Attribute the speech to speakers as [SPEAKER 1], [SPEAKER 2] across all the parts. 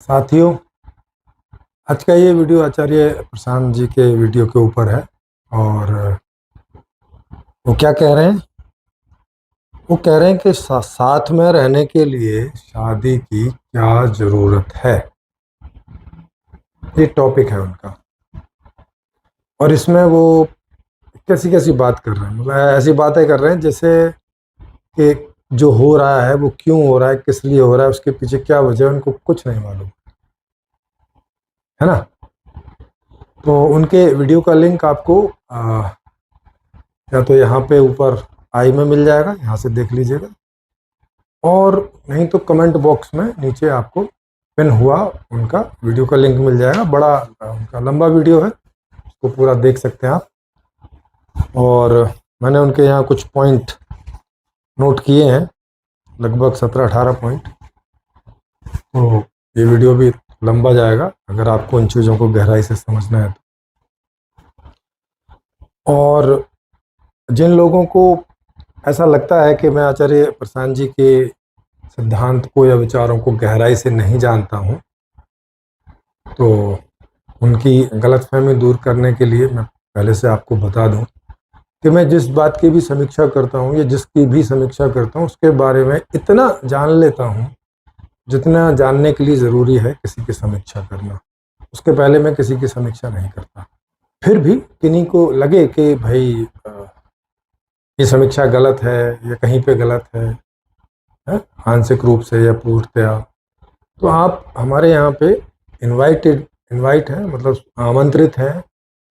[SPEAKER 1] साथियों, आज का ये वीडियो आचार्य प्रशांत जी के वीडियो के ऊपर है। और वो क्या कह रहे हैं? वो कह रहे हैं कि साथ में रहने के लिए शादी की क्या ज़रूरत है। ये टॉपिक है उनका। और इसमें वो कैसी कैसी बात कर रहे हैं, मतलब ऐसी बातें कर रहे हैं जैसे कि जो हो रहा है वो क्यों हो रहा है, किस लिए हो रहा है, उसके पीछे क्या वजह है, उनको कुछ नहीं मालूम है ना। तो उनके वीडियो का लिंक आपको या तो यहाँ पे ऊपर आई में मिल जाएगा, यहाँ से देख लीजिएगा, और नहीं तो कमेंट बॉक्स में नीचे आपको पिन हुआ उनका वीडियो का लिंक मिल जाएगा। बड़ा उनका लंबा वीडियो है, उसको पूरा देख सकते हैं आप। और मैंने उनके यहाँ कुछ पॉइंट नोट किए हैं, लगभग 17-18 पॉइंट। तो ये वीडियो भी लंबा जाएगा अगर आपको इन चीज़ों को गहराई से समझना है तो। और जिन लोगों को ऐसा लगता है कि मैं आचार्य प्रशांत जी के सिद्धांत को या विचारों को गहराई से नहीं जानता हूँ, तो उनकी गलतफहमी दूर करने के लिए मैं पहले से आपको बता दूं कि मैं जिस बात की भी समीक्षा करता हूँ या जिसकी भी समीक्षा करता हूँ उसके बारे में इतना जान लेता हूँ जितना जानने के लिए ज़रूरी है किसी की समीक्षा करना। उसके पहले मैं किसी की समीक्षा नहीं करता। फिर भी किन्हीं को लगे कि भाई ये समीक्षा गलत है या कहीं पे गलत है, आंशिक रूप से या पूर्णतया, तो आप हमारे यहाँ पे इनवाइट है, मतलब आमंत्रित हैं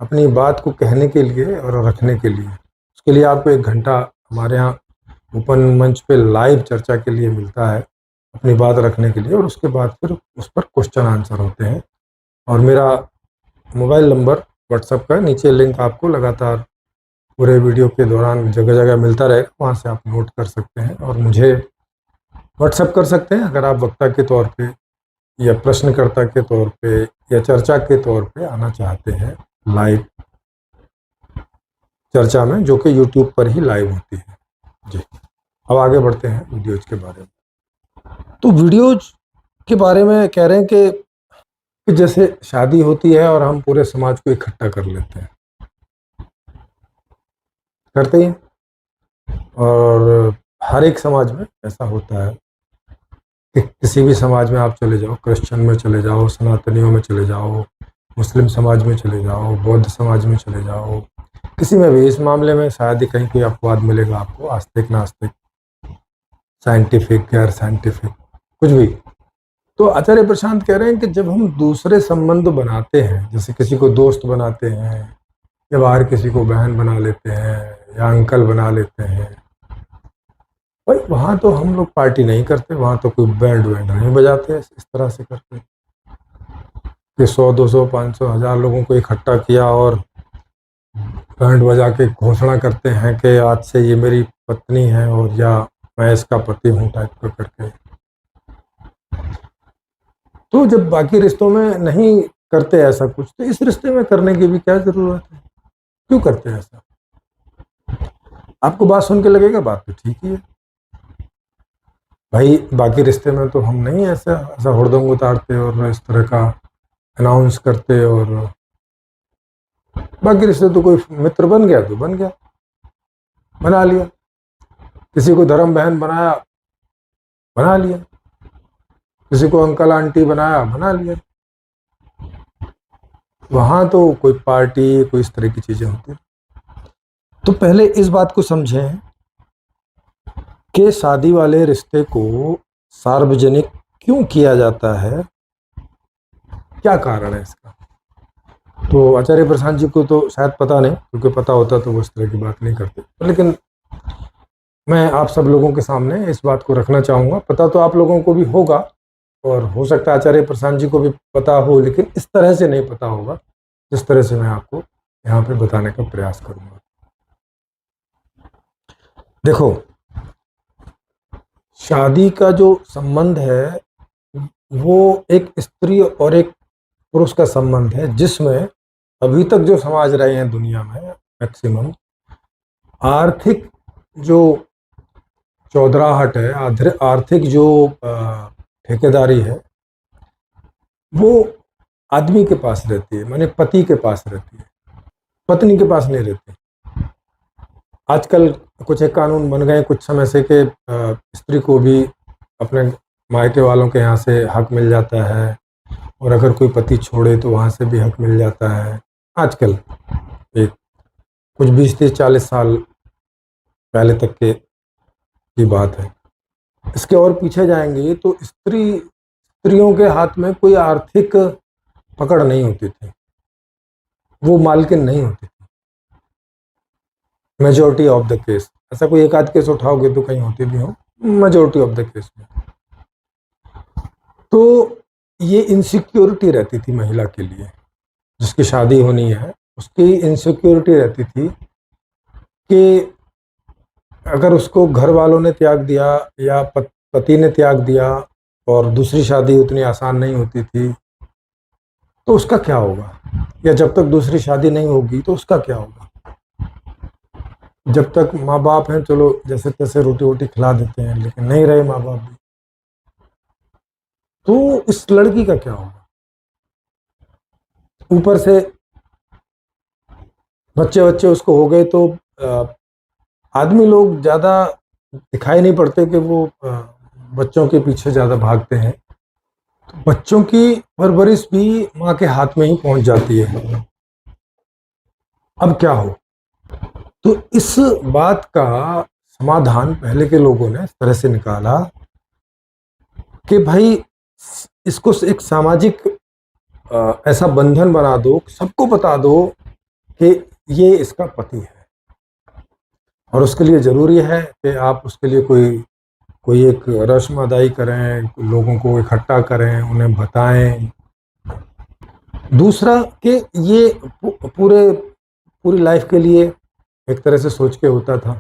[SPEAKER 1] अपनी बात को कहने के लिए और रखने के लिए। उसके लिए आपको 1 घंटा हमारे यहाँ ओपन मंच पे लाइव चर्चा के लिए मिलता है, अपनी बात रखने के लिए, और उसके बाद फिर उस पर क्वेश्चन आंसर होते हैं। और मेरा मोबाइल नंबर व्हाट्सएप का नीचे लिंक आपको लगातार पूरे वीडियो के दौरान जगह जगह मिलता रहेगा, वहाँ से आप नोट कर सकते हैं और मुझे व्हाट्सएप कर सकते हैं अगर आप वक्ता के तौर पे या प्रश्नकर्ता के तौर पे या चर्चा के तौर पे आना चाहते हैं लाइव चर्चा में, जो कि यूट्यूब पर ही लाइव होती है। जी, अब आगे बढ़ते हैं वीडियोज के बारे में। तो वीडियोज के बारे में कह रहे हैं कि जैसे शादी होती है और हम पूरे समाज को इकट्ठा कर लेते हैं, करते ही हैं। और हर एक समाज में ऐसा होता है कि किसी भी समाज में आप चले जाओ, क्रिश्चियन में चले जाओ, सनातनियों में चले जाओ, मुस्लिम समाज में चले जाओ, बौद्ध समाज में चले जाओ, किसी में भी इस मामले में शायद ही कहीं कोई अपवाद मिलेगा आपको, आस्तिक नास्तिक, साइंटिफिक गैर साइंटिफिक, कुछ भी। तो आचार्य प्रशांत कह रहे हैं कि जब हम दूसरे संबंध बनाते हैं, जैसे किसी को दोस्त बनाते हैं या बाहर किसी को बहन बना लेते हैं या अंकल बना लेते हैं, भाई वहाँ तो हम लोग पार्टी नहीं करते, वहाँ तो कोई बैंड वैंड नहीं बजाते इस तरह से करते कि 100-200 500 1000 लोगों को इकट्ठा किया और बैंड बजा के घोषणा करते हैं कि आज से ये मेरी पत्नी है और या मैं इसका पति हूँ टाइप का करके। तो जब बाकी रिश्तों में नहीं करते ऐसा कुछ, तो इस रिश्ते में करने की भी क्या ज़रूरत है? क्यों करते हैं ऐसा? आपको बात सुन के लगेगा बात तो ठीक ही है भाई, बाकी रिश्ते में तो हम नहीं ऐसा ऐसा हुड़दंग उतारते और इस तरह का अनाउंस करते। और बाकी रिश्ते तो कोई मित्र बन गया तो बन गया, बना लिया, किसी को धर्म बहन बनाया, बना लिया, किसी को अंकल आंटी बनाया, बना लिया। वहाँ तो कोई पार्टी, कोई इस तरह की चीज़ें होती हैं। तो पहले इस बात को समझें कि शादी वाले रिश्ते को सार्वजनिक क्यों किया जाता है, क्या कारण है इसका। तो आचार्य प्रशांत जी को तो शायद पता नहीं, क्योंकि पता होता तो वो इस तरह की बात नहीं करते, लेकिन मैं आप सब लोगों के सामने इस बात को रखना चाहूँगा। पता तो आप लोगों को भी होगा और हो सकता है आचार्य प्रशांत जी को भी पता हो, लेकिन इस तरह से नहीं पता होगा जिस तरह से मैं आपको यहाँ पे बताने का प्रयास करूँगा। देखो, शादी का जो संबंध है वो एक स्त्री और एक पुरुष का संबंध है, जिसमें अभी तक जो समाज रहे हैं दुनिया में मैक्सिमम, आर्थिक जो चौधराहट है, आर्थिक जो ठेकेदारी है, वो आदमी के पास रहती है, माने पति के पास रहती है, पत्नी के पास नहीं रहती। आजकल कुछ एक कानून बन गए कुछ समय से कि स्त्री को भी अपने मायके वालों के यहाँ से हक मिल जाता है, और अगर कोई पति छोड़े तो वहाँ से भी हक मिल जाता है। आजकल एक कुछ 20 30 40 साल पहले तक की बात है। इसके और पीछे जाएंगे तो स्त्रियों के हाथ में कोई आर्थिक पकड़ नहीं होती थी, वो मालकिन नहीं होती थी। मेजोरिटी ऑफ द केस, ऐसा कोई एक आध केस उठाओगे तो कहीं होते भी हो, मेजोरिटी ऑफ द केस में तो ये इनसिक्योरिटी रहती थी महिला के लिए। जिसकी शादी होनी है उसकी इनसिक्योरिटी रहती थी कि अगर उसको घर वालों ने त्याग दिया या पति ने त्याग दिया और दूसरी शादी उतनी आसान नहीं होती थी तो उसका क्या होगा, या जब तक दूसरी शादी नहीं होगी तो उसका क्या होगा। जब तक माँ बाप हैं चलो जैसे तैसे रोटी वोटी खिला देते हैं, लेकिन नहीं रहे माँ बाप भी तो इस लड़की का क्या होगा। ऊपर से बच्चे बच्चे उसको हो गए तो आदमी लोग ज़्यादा दिखाई नहीं पड़ते कि वो बच्चों के पीछे ज़्यादा भागते हैं, तो बच्चों की परवरिश भी माँ के हाथ में ही पहुंच जाती है। अब क्या हो, तो इस बात का समाधान पहले के लोगों ने इस तरह से निकाला कि भाई इसको एक सामाजिक ऐसा बंधन बना दो, सबको बता दो कि ये इसका पति है, और उसके लिए ज़रूरी है कि आप उसके लिए कोई एक रस्म अदाई करें, लोगों को इकट्ठा करें, उन्हें बताएं। दूसरा कि ये पूरी लाइफ के लिए एक तरह से सोच के होता था।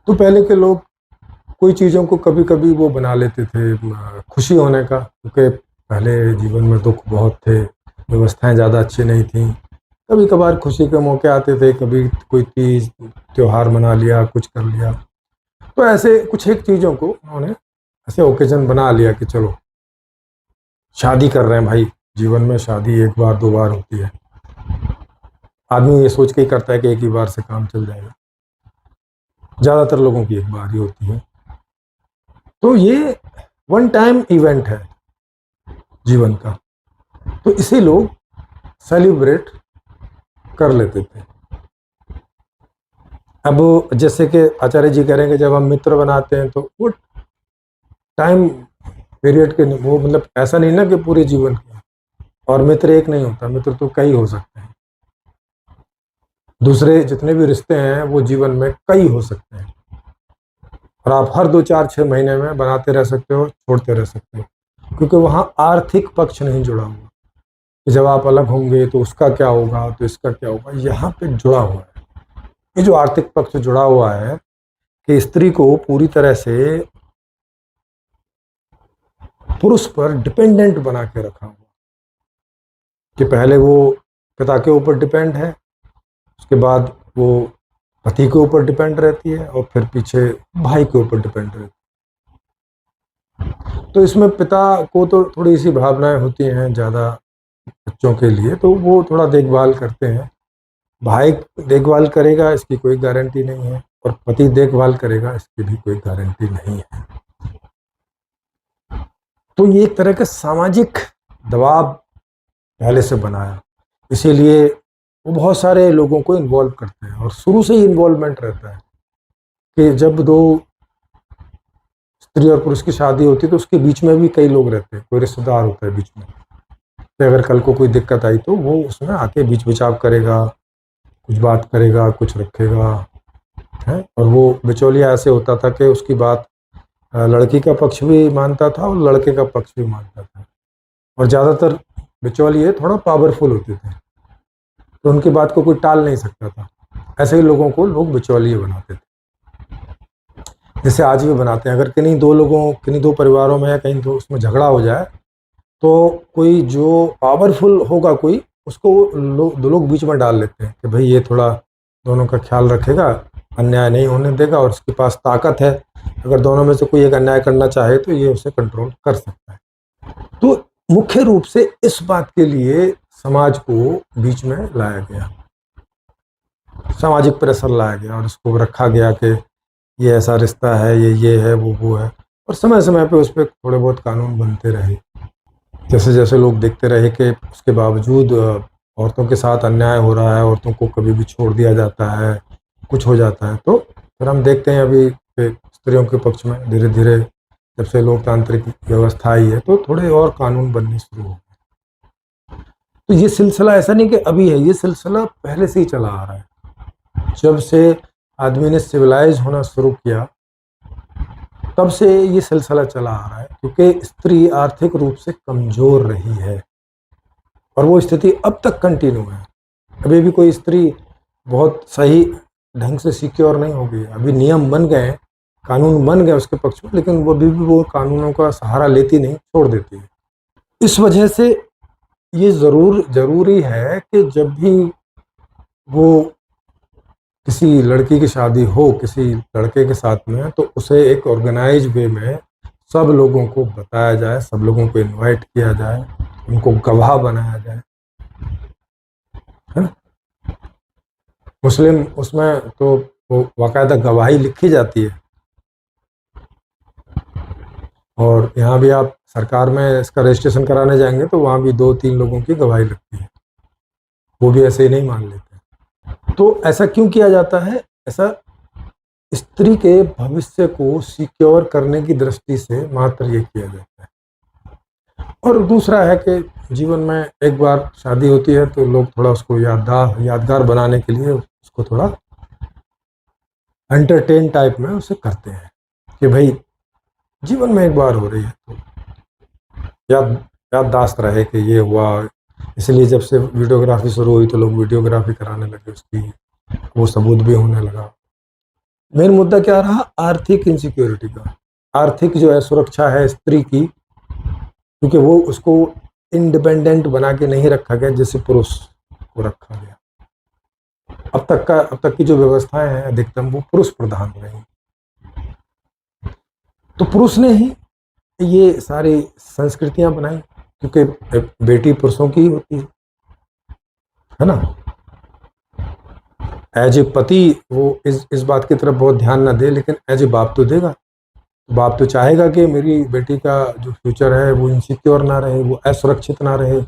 [SPEAKER 1] तो पहले के लोग कोई चीज़ों को कभी कभी वो बना लेते थे खुशी होने का, क्योंकि पहले जीवन में दुख बहुत थे, व्यवस्थाएं ज़्यादा अच्छी नहीं थी। कभी कभार खुशी के मौके आते थे, कभी कोई तीज त्योहार मना लिया, कुछ कर लिया, तो ऐसे कुछ एक चीज़ों को उन्होंने ऐसे ओकेजन बना लिया कि चलो शादी कर रहे हैं भाई, जीवन में शादी एक बार दो बार होती है, आदमी ये सोच के ही करता है कि एक ही बार से काम चल जाएगा, ज़्यादातर लोगों की एक बार ही होती है। तो ये वन टाइम इवेंट है जीवन का, तो इसे लोग सेलिब्रेट कर लेते थे। अब जैसे कि आचार्य जी कह रहे हैं कि जब हम मित्र बनाते हैं तो वो टाइम पीरियड के, वो मतलब ऐसा नहीं ना कि पूरे जीवन का, और मित्र एक नहीं होता, मित्र तो कई हो सकते हैं। दूसरे जितने भी रिश्ते हैं वो जीवन में कई हो सकते हैं, और आप हर 2 4 6 महीने में बनाते रह सकते हो, छोड़ते रह सकते हो, क्योंकि वहाँ आर्थिक पक्ष नहीं जुड़ा हुआ कि जब आप अलग होंगे तो उसका क्या होगा, तो इसका क्या होगा। यहाँ पे जुड़ा हुआ है, ये जो आर्थिक पक्ष जुड़ा हुआ है कि स्त्री को पूरी तरह से पुरुष पर डिपेंडेंट बना के रखा हुआ, कि पहले वो पिता के ऊपर डिपेंड है, उसके बाद वो पति के ऊपर डिपेंड रहती है, और फिर पीछे भाई के ऊपर डिपेंड रहती है। तो इसमें पिता को तो थोड़ी सी भावनाएं होती हैं ज़्यादा बच्चों के लिए, तो वो थोड़ा देखभाल करते हैं। भाई देखभाल करेगा इसकी कोई गारंटी नहीं है, और पति देखभाल करेगा इसकी भी कोई गारंटी नहीं है। तो ये एक तरह का सामाजिक दबाव पहले से बनाया, इसीलिए वो बहुत सारे लोगों को इन्वॉल्व करते हैं, और शुरू से ही इन्वॉल्वमेंट रहता है कि जब दो स्त्री और पुरुष की शादी होती है तो उसके बीच में भी कई लोग रहते हैं, कोई रिश्तेदार होता है बीच में, कि अगर कल को कोई दिक्कत आई तो वो उसमें आके बीच बचाव करेगा, कुछ बात करेगा, कुछ रखेगा है। और वो बिचौलिया ऐसे होता था कि उसकी बात लड़की का पक्ष भी मानता था और लड़के का पक्ष भी मानता था, और ज़्यादातर बिचौलिए थोड़ा पावरफुल होते थे, तो उनकी बात को कोई टाल नहीं सकता था। ऐसे ही लोगों को लोग बिचौलिए बनाते थे, जैसे आज भी बनाते हैं। अगर किन्हीं दो परिवारों में या कहीं दो उसमें झगड़ा हो जाए तो कोई जो पावरफुल होगा कोई, उसको दो लोग बीच में डाल लेते हैं कि भाई ये थोड़ा दोनों का ख्याल रखेगा, अन्याय नहीं होने देगा, और उसके पास ताकत है, अगर दोनों में से कोई एक अन्याय करना चाहे तो ये उसे कंट्रोल कर सकता है। तो मुख्य रूप से इस बात के लिए समाज को बीच में लाया गया, सामाजिक प्रेशर लाया गया और इसको रखा गया कि ये ऐसा रिश्ता है, ये है, वो है, और समय समय पे उस पर थोड़े बहुत कानून बनते रहे। जैसे जैसे लोग देखते रहे कि उसके बावजूद औरतों के साथ अन्याय हो रहा है, औरतों को कभी भी छोड़ दिया जाता है, कुछ हो जाता है, तो फिर हम देखते हैं अभी कि स्त्रियों के पक्ष में धीरे धीरे जब से लोकतांत्रिक व्यवस्था आई है तो थोड़े और कानून बनने शुरू हो गए। तो ये सिलसिला ऐसा नहीं कि अभी है, ये सिलसिला पहले से ही चला आ रहा है। जब से आदमी ने सिविलाइज होना शुरू किया तब से ये सिलसिला चला आ रहा है, क्योंकि स्त्री आर्थिक रूप से कमजोर रही है और वो स्थिति अब तक कंटिन्यू है। अभी भी कोई स्त्री बहुत सही ढंग से सिक्योर नहीं हो गई। अभी नियम बन गए, कानून बन गए उसके पक्ष में, लेकिन वो अभी भी वो कानूनों का सहारा लेती नहीं, छोड़ देती है। इस वजह से ये जरूरी है कि जब भी वो किसी लड़की की शादी हो किसी लड़के के साथ में, तो उसे एक ऑर्गेनाइज वे में सब लोगों को बताया जाए, सब लोगों को इनवाइट किया जाए, उनको गवाह बनाया जाए, है ना। मुस्लिम उसमें तो वो बाकायदा गवाही लिखी जाती है, और यहाँ भी आप सरकार में इसका रजिस्ट्रेशन कराने जाएंगे तो वहाँ भी 2-3 लोगों की गवाही लगती है, वो भी ऐसे ही नहीं मान लेते। तो ऐसा क्यों किया जाता है? ऐसा स्त्री के भविष्य को सिक्योर करने की दृष्टि से मात्र ये किया जाता है। और दूसरा है कि जीवन में एक बार शादी होती है तो लोग थोड़ा उसको यादगार बनाने के लिए उसको थोड़ा एंटरटेन टाइप में उसे करते हैं कि भाई जीवन में एक बार हो रही है तो याददाश्त रहे कि ये हुआ। इसलिए जब से वीडियोग्राफी शुरू हुई तो लोग वीडियोग्राफी कराने लगे उसकी, वो सबूत भी होने लगा। मेन मुद्दा क्या रहा? आर्थिक इनसिक्योरिटी का। आर्थिक जो है सुरक्षा है स्त्री की, क्योंकि वो उसको इंडिपेंडेंट बना के नहीं रखा गया जैसे पुरुष को रखा गया। अब तक की जो व्यवस्थाएं हैं अधिकतम वो पुरुष प्रधान रही, तो पुरुष ने ही ये सारी संस्कृतियां बनाई, क्योंकि बेटी पुरुषों की ही होती है ना। एज ए पति वो इस बात की तरफ बहुत ध्यान ना दे, लेकिन एज ए बाप तो देगा। बाप तो चाहेगा कि मेरी बेटी का जो फ्यूचर है वो इनसिक्योर ना रहे, वो असुरक्षित ना रहे।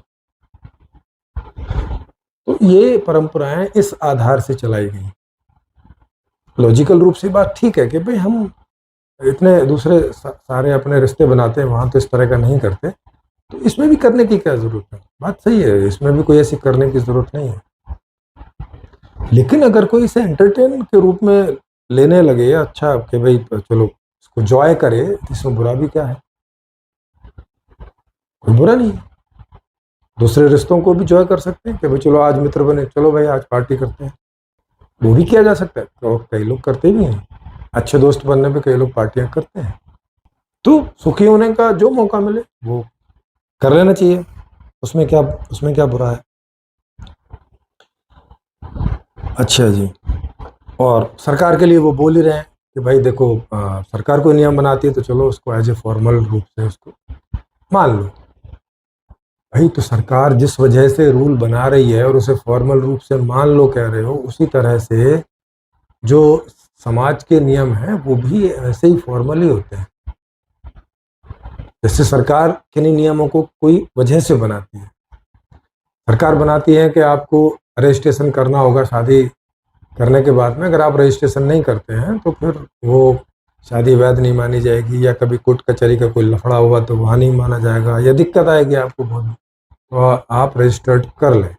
[SPEAKER 1] तो ये परंपराएं इस आधार से चलाई गई। लॉजिकल रूप से बात ठीक है कि भाई हम इतने दूसरे सारे अपने रिश्ते बनाते हैं, वहां तो इस तरह का नहीं करते, तो इसमें भी करने की क्या जरूरत है? बात सही है, इसमें भी कोई ऐसी करने की जरूरत नहीं है। लेकिन अगर कोई इसे एंटरटेन के रूप में लेने लगे, अच्छा कि भाई चलो इसको जॉय करे, इसमें बुरा भी क्या है? कोई बुरा नहीं है। दूसरे रिश्तों को भी जॉय कर सकते हैं कि भाई चलो आज मित्र बने, चलो भाई आज पार्टी करते हैं, वो भी किया जा सकता है। तो कई लोग करते भी हैं, अच्छे दोस्त बनने पे कई लोग पार्टियां करते हैं। तो सुखी होने का जो मौका मिले वो कर लेना चाहिए, उसमें क्या बुरा है? अच्छा जी। और सरकार के लिए वो बोल ही रहे हैं कि भाई देखो सरकार कोई नियम बनाती है तो चलो उसको एज ए फॉर्मल रूप से उसको मान लो। भाई तो सरकार जिस वजह से रूल बना रही है और उसे फॉर्मल रूप से मान लो कह रहे हो, उसी तरह से जो समाज के नियम हैं वो भी ऐसे ही फॉर्मल ही होते हैं। जैसे सरकार किन्हीं नियमों को कोई वजह से बनाती है। सरकार बनाती है कि आपको रजिस्ट्रेशन करना होगा शादी करने के बाद में, अगर आप रजिस्ट्रेशन नहीं करते हैं तो फिर वो शादी वैध नहीं मानी जाएगी, या कभी कोर्ट कचहरी का कोई लफड़ा हुआ तो वहाँ नहीं माना जाएगा, या दिक्कत आएगी आपको बहुत, तो आप रजिस्टर्ड कर लें।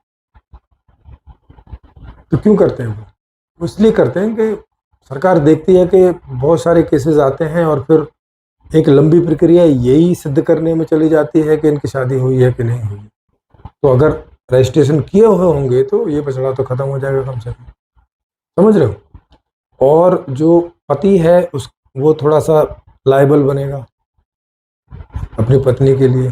[SPEAKER 1] तो क्यों करते हैं वो? इसलिए करते हैं कि सरकार देखती है कि बहुत सारे केसेस आते हैं और फिर एक लंबी प्रक्रिया यही सिद्ध करने में चली जाती है कि इनकी शादी हुई है कि नहीं हुई। तो अगर रजिस्ट्रेशन किए हुए होंगे तो ये पचड़ा तो खत्म हो जाएगा कम से कम, समझ रहे हो। और जो पति है उस वो थोड़ा सा लायबल बनेगा अपनी पत्नी के लिए,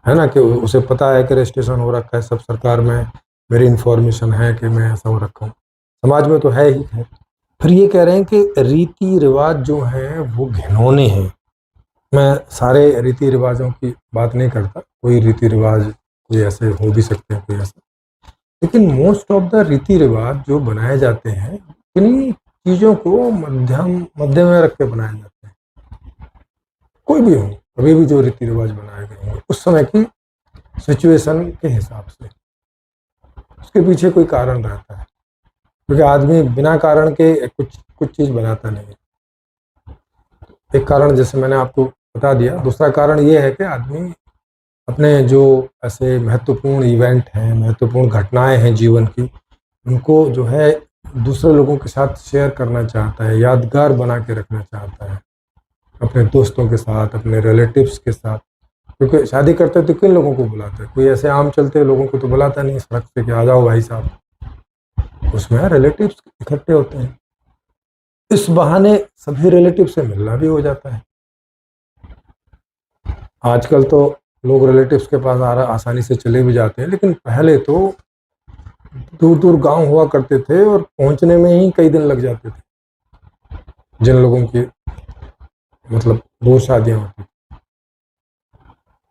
[SPEAKER 1] है ना, कि उसे पता है कि रजिस्ट्रेशन हो रखा है, सब सरकार में मेरी इन्फॉर्मेशन है कि मैं ऐसा हो रखा हूँ, समाज में तो है ही है। फिर ये कह रहे हैं कि रीति रिवाज जो हैं वो घिनौने हैं, मैं सारे रीति रिवाजों की बात नहीं करता, कोई रीति रिवाज कोई ऐसे हो भी सकते हैं, कोई ऐसे, लेकिन मोस्ट ऑफ द रीति रिवाज जो बनाए जाते हैं किन्हीं चीज़ों को मध्य में रख के बनाए जाते हैं। कोई भी हो, कभी भी जो रीति रिवाज बनाए गए होंगे उस समय की सिचुएशन के हिसाब से, उसके पीछे कोई कारण रहता है, क्योंकि आदमी बिना कारण के कुछ कुछ चीज़ बनाता नहीं है। एक कारण जैसे मैंने आपको बता दिया, दूसरा कारण ये है कि आदमी अपने जो ऐसे महत्वपूर्ण इवेंट हैं, महत्वपूर्ण घटनाएं हैं जीवन की, उनको जो है दूसरे लोगों के साथ शेयर करना चाहता है, यादगार बना के रखना चाहता है, अपने दोस्तों के साथ, अपने रिलेटिव्स के साथ। क्योंकि शादी करते तो किन लोगों को बुलाते हैं, कोई ऐसे आम चलते लोगों को तो बुलाता नहीं सड़क पे कि आ जाओ भाई साहब, उसमें रिलेटिव्स इकट्ठे होते हैं। इस बहाने सभी रिलेटिव से मिलना भी हो जाता है। आजकल तो लोग रिलेटिव्स के पास आसानी से चले भी जाते हैं, लेकिन पहले तो दूर दूर गांव हुआ करते थे और पहुंचने में ही कई दिन लग जाते थे, जिन लोगों की मतलब दो शादियां होती,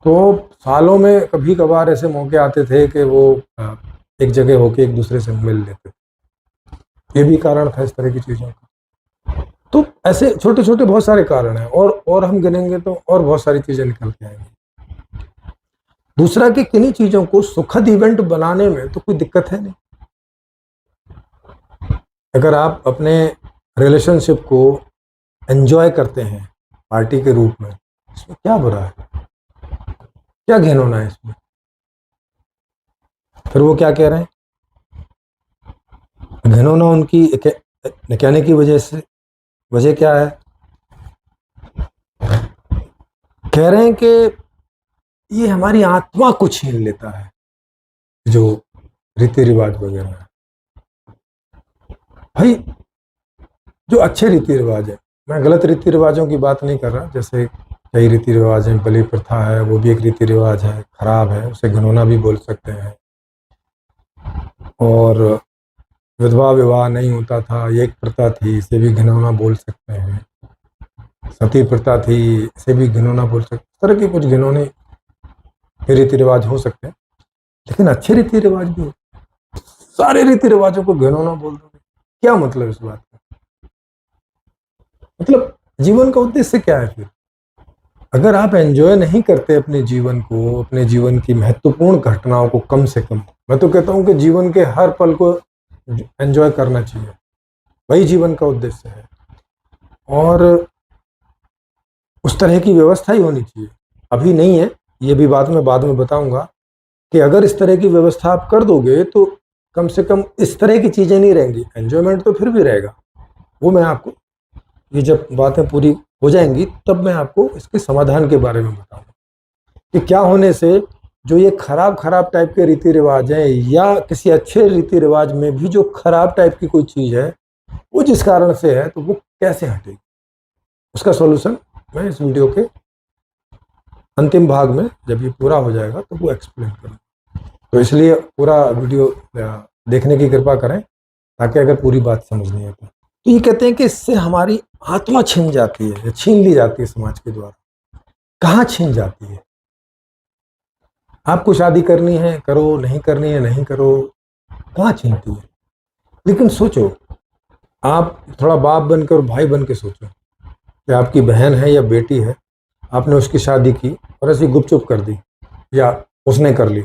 [SPEAKER 1] तो सालों में कभी कभार ऐसे मौके आते थे कि वो एक जगह होके एक दूसरे से मिल लेते थे। ये भी कारण था इस तरह की चीज़ों का। तो ऐसे छोटे छोटे बहुत सारे कारण हैं, और हम गिनेंगे तो और बहुत सारी चीज़ें निकल के आएंगी। दूसरा कि किन्हीं चीज़ों को सुखद इवेंट बनाने में तो कोई दिक्कत है नहीं। अगर आप अपने रिलेशनशिप को एंजॉय करते हैं पार्टी के रूप में, इसमें क्या बुरा है, क्या घिनौना है इसमें? फिर वो क्या कह रहे हैं, घिनौना उनकी कहने की वजह क्या है? कह रहे हैं कि ये हमारी आत्मा को छीन लेता है, जो रीति रिवाज वगैरह है। भाई जो अच्छे रीति रिवाज है, मैं गलत रीति रिवाजों की बात नहीं कर रहा, जैसे कई रीति रिवाज हैं, बलि प्रथा है, वो भी एक रीति रिवाज है, खराब है, उसे घिनौना भी बोल सकते हैं। और विधवा विवाह नहीं होता था, ये एक प्रथा थी, इसे भी घिनौना बोल सकते हैं। सती प्रथा थी, इसे भी घिनौना बोल सकते हैं। इस तरह के कुछ घिनौने रीति रिवाज हो सकते हैं, लेकिन अच्छे रीति रिवाज भी होते हैं। सारे रीति रिवाजों को घिनौना बोल दोगे, क्या मतलब इस बात का? मतलब जीवन का उद्देश्य क्या है फिर? अगर आप एंजॉय नहीं करते अपने जीवन को, अपने जीवन की महत्वपूर्ण घटनाओं को, कम से कम, मैं तो कहता हूं कि जीवन के हर पल को एंजॉय करना चाहिए, वही जीवन का उद्देश्य है। और उस तरह की व्यवस्था ही होनी चाहिए। अभी नहीं है, ये भी बात मैं बाद में बताऊंगा कि अगर इस तरह की व्यवस्था आप कर दोगे तो कम से कम इस तरह की चीज़ें नहीं रहेंगी। एंजॉयमेंट तो फिर भी रहेगा, वो मैं आपको, ये जब बातें पूरी हो जाएंगी तब मैं आपको इसके समाधान के बारे में बताऊंगा कि क्या होने से जो ये खराब खराब टाइप के रीति रिवाज हैं, या किसी अच्छे रीति रिवाज में भी जो खराब टाइप की कोई चीज़ है, वो जिस कारण से है, तो वो कैसे हटेगी, उसका सॉल्यूशन मैं इस वीडियो के अंतिम भाग में, जब ये पूरा हो जाएगा, तो वो एक्सप्लेन करूँगा। तो इसलिए पूरा वीडियो देखने की कृपा करें, ताकि अगर पूरी बात समझ नहीं आती। तो ये कहते हैं कि इससे हमारी आत्मा छीन जाती है, या छीन ली जाती है समाज के द्वारा। कहाँ छीन जाती है? आपको शादी करनी है करो, नहीं करनी है नहीं करो, कहाँ छीनती है? लेकिन सोचो, आप थोड़ा बाप बनकर, भाई बन के सोचो कि आपकी बहन है या बेटी है, आपने उसकी शादी की और ऐसी गुपचुप कर दी, या उसने कर ली,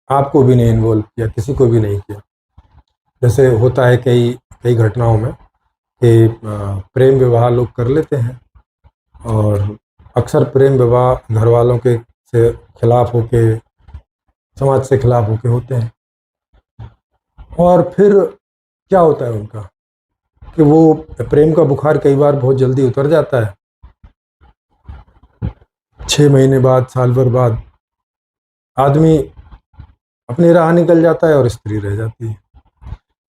[SPEAKER 1] आपको भी नहीं इन्वॉल्व किया, किसी को भी नहीं किया। जैसे होता है कई कई घटनाओं में कि प्रेम विवाह लोग कर लेते हैं, और अक्सर प्रेम विवाह घर वालों के से खिलाफ होके, समाज से खिलाफ होके होते हैं। और फिर क्या होता है उनका कि वो प्रेम का बुखार कई बार बहुत जल्दी उतर जाता है, 6 महीने बाद, साल भर बाद आदमी अपनी राह निकल जाता है और स्त्री रह जाती है।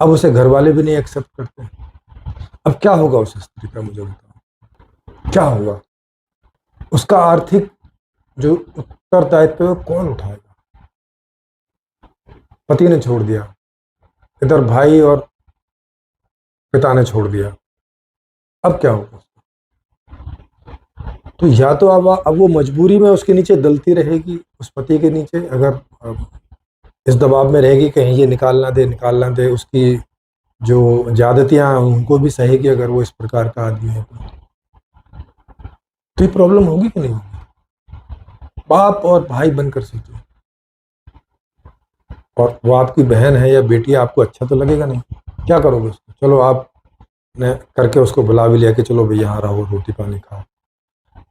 [SPEAKER 1] अब उसे घर वाले भी नहीं एक्सेप्ट करते। अब क्या होगा उस स्त्री का, मुझे बताओ क्या होगा? उसका आर्थिक जो उत्तरदायित्व है कौन उठाएगा? पति ने छोड़ दिया, इधर भाई और पिता ने छोड़ दिया, अब क्या होगा? तो या तो अब वो मजबूरी में उसके नीचे दलती रहेगी, उस पति के नीचे, अगर इस दबाव में रहेगी कहीं ये निकाल ना दे, उसकी जो ज्यादतियां हैं उनको भी सहेगी अगर वो इस प्रकार का आदमी है तो ये प्रॉब्लम होगी कि नहीं होगी? बाप और भाई बनकर सोचो, और वो आपकी बहन है या बेटी है, आपको अच्छा तो लगेगा नहीं, क्या करोगे उसको? चलो आपने करके उसको बुला भी लिया कि चलो भैया यहाँ रहो, रोटी पानी खाओ।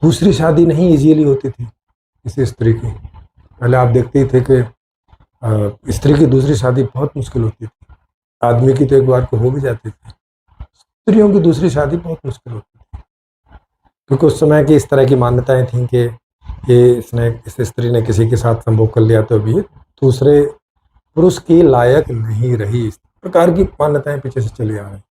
[SPEAKER 1] दूसरी शादी नहीं इजीली होती थी किसी स्त्री की। पहले आप देखते ही थे कि स्त्री की दूसरी शादी बहुत मुश्किल होती थी। आदमी की तो एक बार को हो भी जाती थी, स्त्रियों की दूसरी शादी बहुत मुश्किल होती थी, क्योंकि उस समय की इस तरह की मान्यताएं थीं कि इस स्त्री ने किसी के साथ संभोग कर लिया तो अभी ये दूसरे पुरुष की लायक नहीं रही। इस प्रकार की मान्यताएं पीछे से चली आ रही,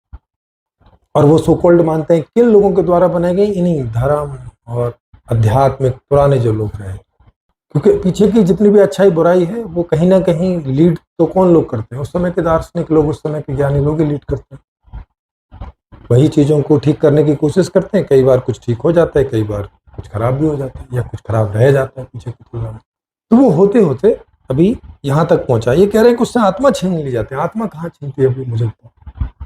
[SPEAKER 1] और वो सो कॉल्ड मानते हैं किन लोगों के द्वारा बनाई गई? इन्हीं धर्म और आध्यात्मिक पुराने जो लोग रहे, क्योंकि पीछे की जितनी भी अच्छाई बुराई है वो कहीं ना कहीं लीड तो कौन लोग करते हैं? उस समय के दार्शनिक लोग, उस समय के ज्ञानी लोग ही लीड करते हैं। वही चीजों को ठीक करने की कोशिश करते हैं, कई बार कुछ ठीक हो जाता है, कई बार कुछ खराब भी हो जाता है, या कुछ खराब रह जाता है पीछे की तुलना में। तो वो होते होते अभी यहाँ तक पहुंचा। ये कह रहे हैं कि उससे आत्मा छीन ली जाती है। आत्मा कहाँ छीनती है अभी? मुझे बताओ।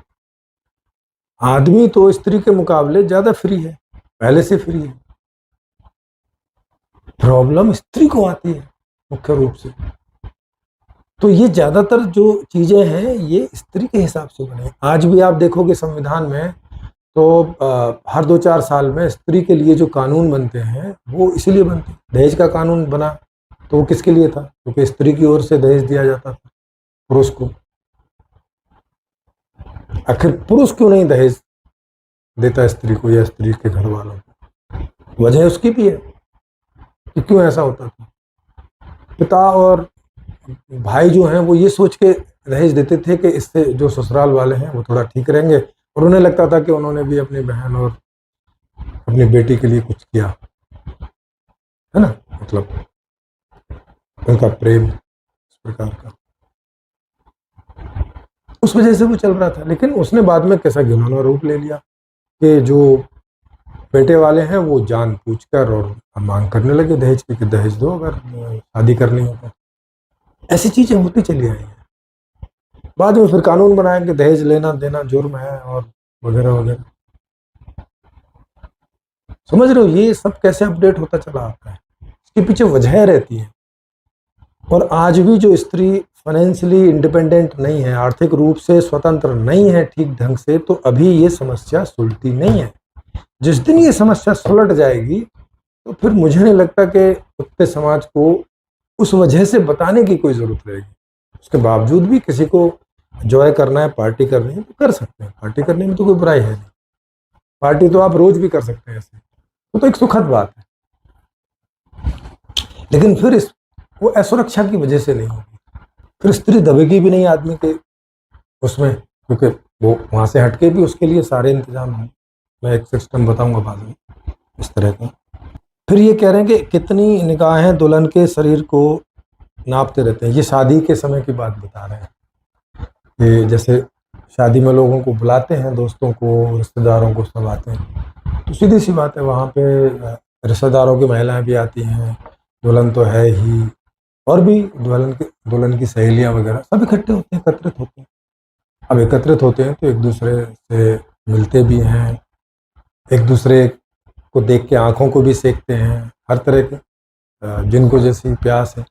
[SPEAKER 1] आदमी तो स्त्री के मुकाबले ज्यादा फ्री है, पहले से फ्री है। प्रॉब्लम स्त्री को आती है मुख्य रूप से। तो ये ज्यादातर जो चीजें हैं ये स्त्री के हिसाब से बने। आज भी आप देखोगे संविधान में तो हर 2-4 साल में स्त्री के लिए जो कानून बनते हैं वो इसलिए बनते हैं। दहेज का कानून बना तो वो किसके लिए था? क्योंकि स्त्री की ओर से दहेज दिया जाता था पुरुष को। आखिर पुरुष क्यों नहीं दहेज देता स्त्री को या स्त्री के घर वालों को? वजह उसकी भी है कि क्यों ऐसा होता था। पिता और भाई जो हैं वो ये सोच के दहेज देते थे कि इससे जो ससुराल वाले हैं वो थोड़ा ठीक रहेंगे, और उन्हें लगता था कि उन्होंने भी अपनी बहन और अपनी बेटी के लिए कुछ किया है ना, मतलब उनका प्रेम इस प्रकार का, उस वजह से वो चल रहा था। लेकिन उसने बाद में कैसा घिनौना रूप ले लिया कि जो बेटे वाले हैं वो जान पूछकर और मांग करने लगे दहेज की, कि दहेज दो अगर शादी करनी हो तो। ऐसी चीजें होती चली आई हैं। बाद में फिर कानून बनाया कि दहेज लेना देना जुर्म है और वगैरह वगैरह। समझ रहे हो ये सब कैसे अपडेट होता चला आता है? इसके पीछे वजह रहती है। और आज भी जो स्त्री फाइनेंशियली इंडिपेंडेंट नहीं है, आर्थिक रूप से स्वतंत्र नहीं है ठीक ढंग से, तो अभी ये समस्या सुलझती नहीं है। जिस दिन ये समस्या सुलझ जाएगी तो फिर मुझे नहीं लगता कि उत्तर समाज को उस वजह से बताने की कोई जरूरत रहेगी। उसके बावजूद भी किसी को एंजॉय करना है, पार्टी करनी है तो कर सकते हैं। पार्टी करने में तो कोई बुराई है नहीं, पार्टी तो आप रोज भी कर सकते हैं ऐसे, तो एक सुखद बात है। लेकिन फिर वो असुरक्षा की वजह से नहीं होगी। फिर स्त्री दबेगी भी नहीं आदमी के उसमें, क्योंकि वो वहां से हटके भी उसके लिए सारे इंतजाम हैं। मैं एक सिस्टम बताऊंगा बाद में इस तरह का। फिर ये कह रहे हैं कि कितनी निगाहें दुल्हन के शरीर को नापते रहते हैं। ये शादी के समय की बात बता रहे हैं कि जैसे शादी में लोगों को बुलाते हैं, दोस्तों को, रिश्तेदारों को, सब आते हैं, तो सीधी सी बात है वहाँ पे रिश्तेदारों की महिलाएं भी आती हैं, दुल्हन तो है ही, और भी दुल्हन की सहेलियां वगैरह सब इकट्ठे होते हैं, एकत्रित होते हैं। अब एकत्रित होते हैं तो एक दूसरे से मिलते भी हैं, एक दूसरे को देख के आंखों को भी सेकते हैं, हर तरह के जिनको जैसी प्यास है।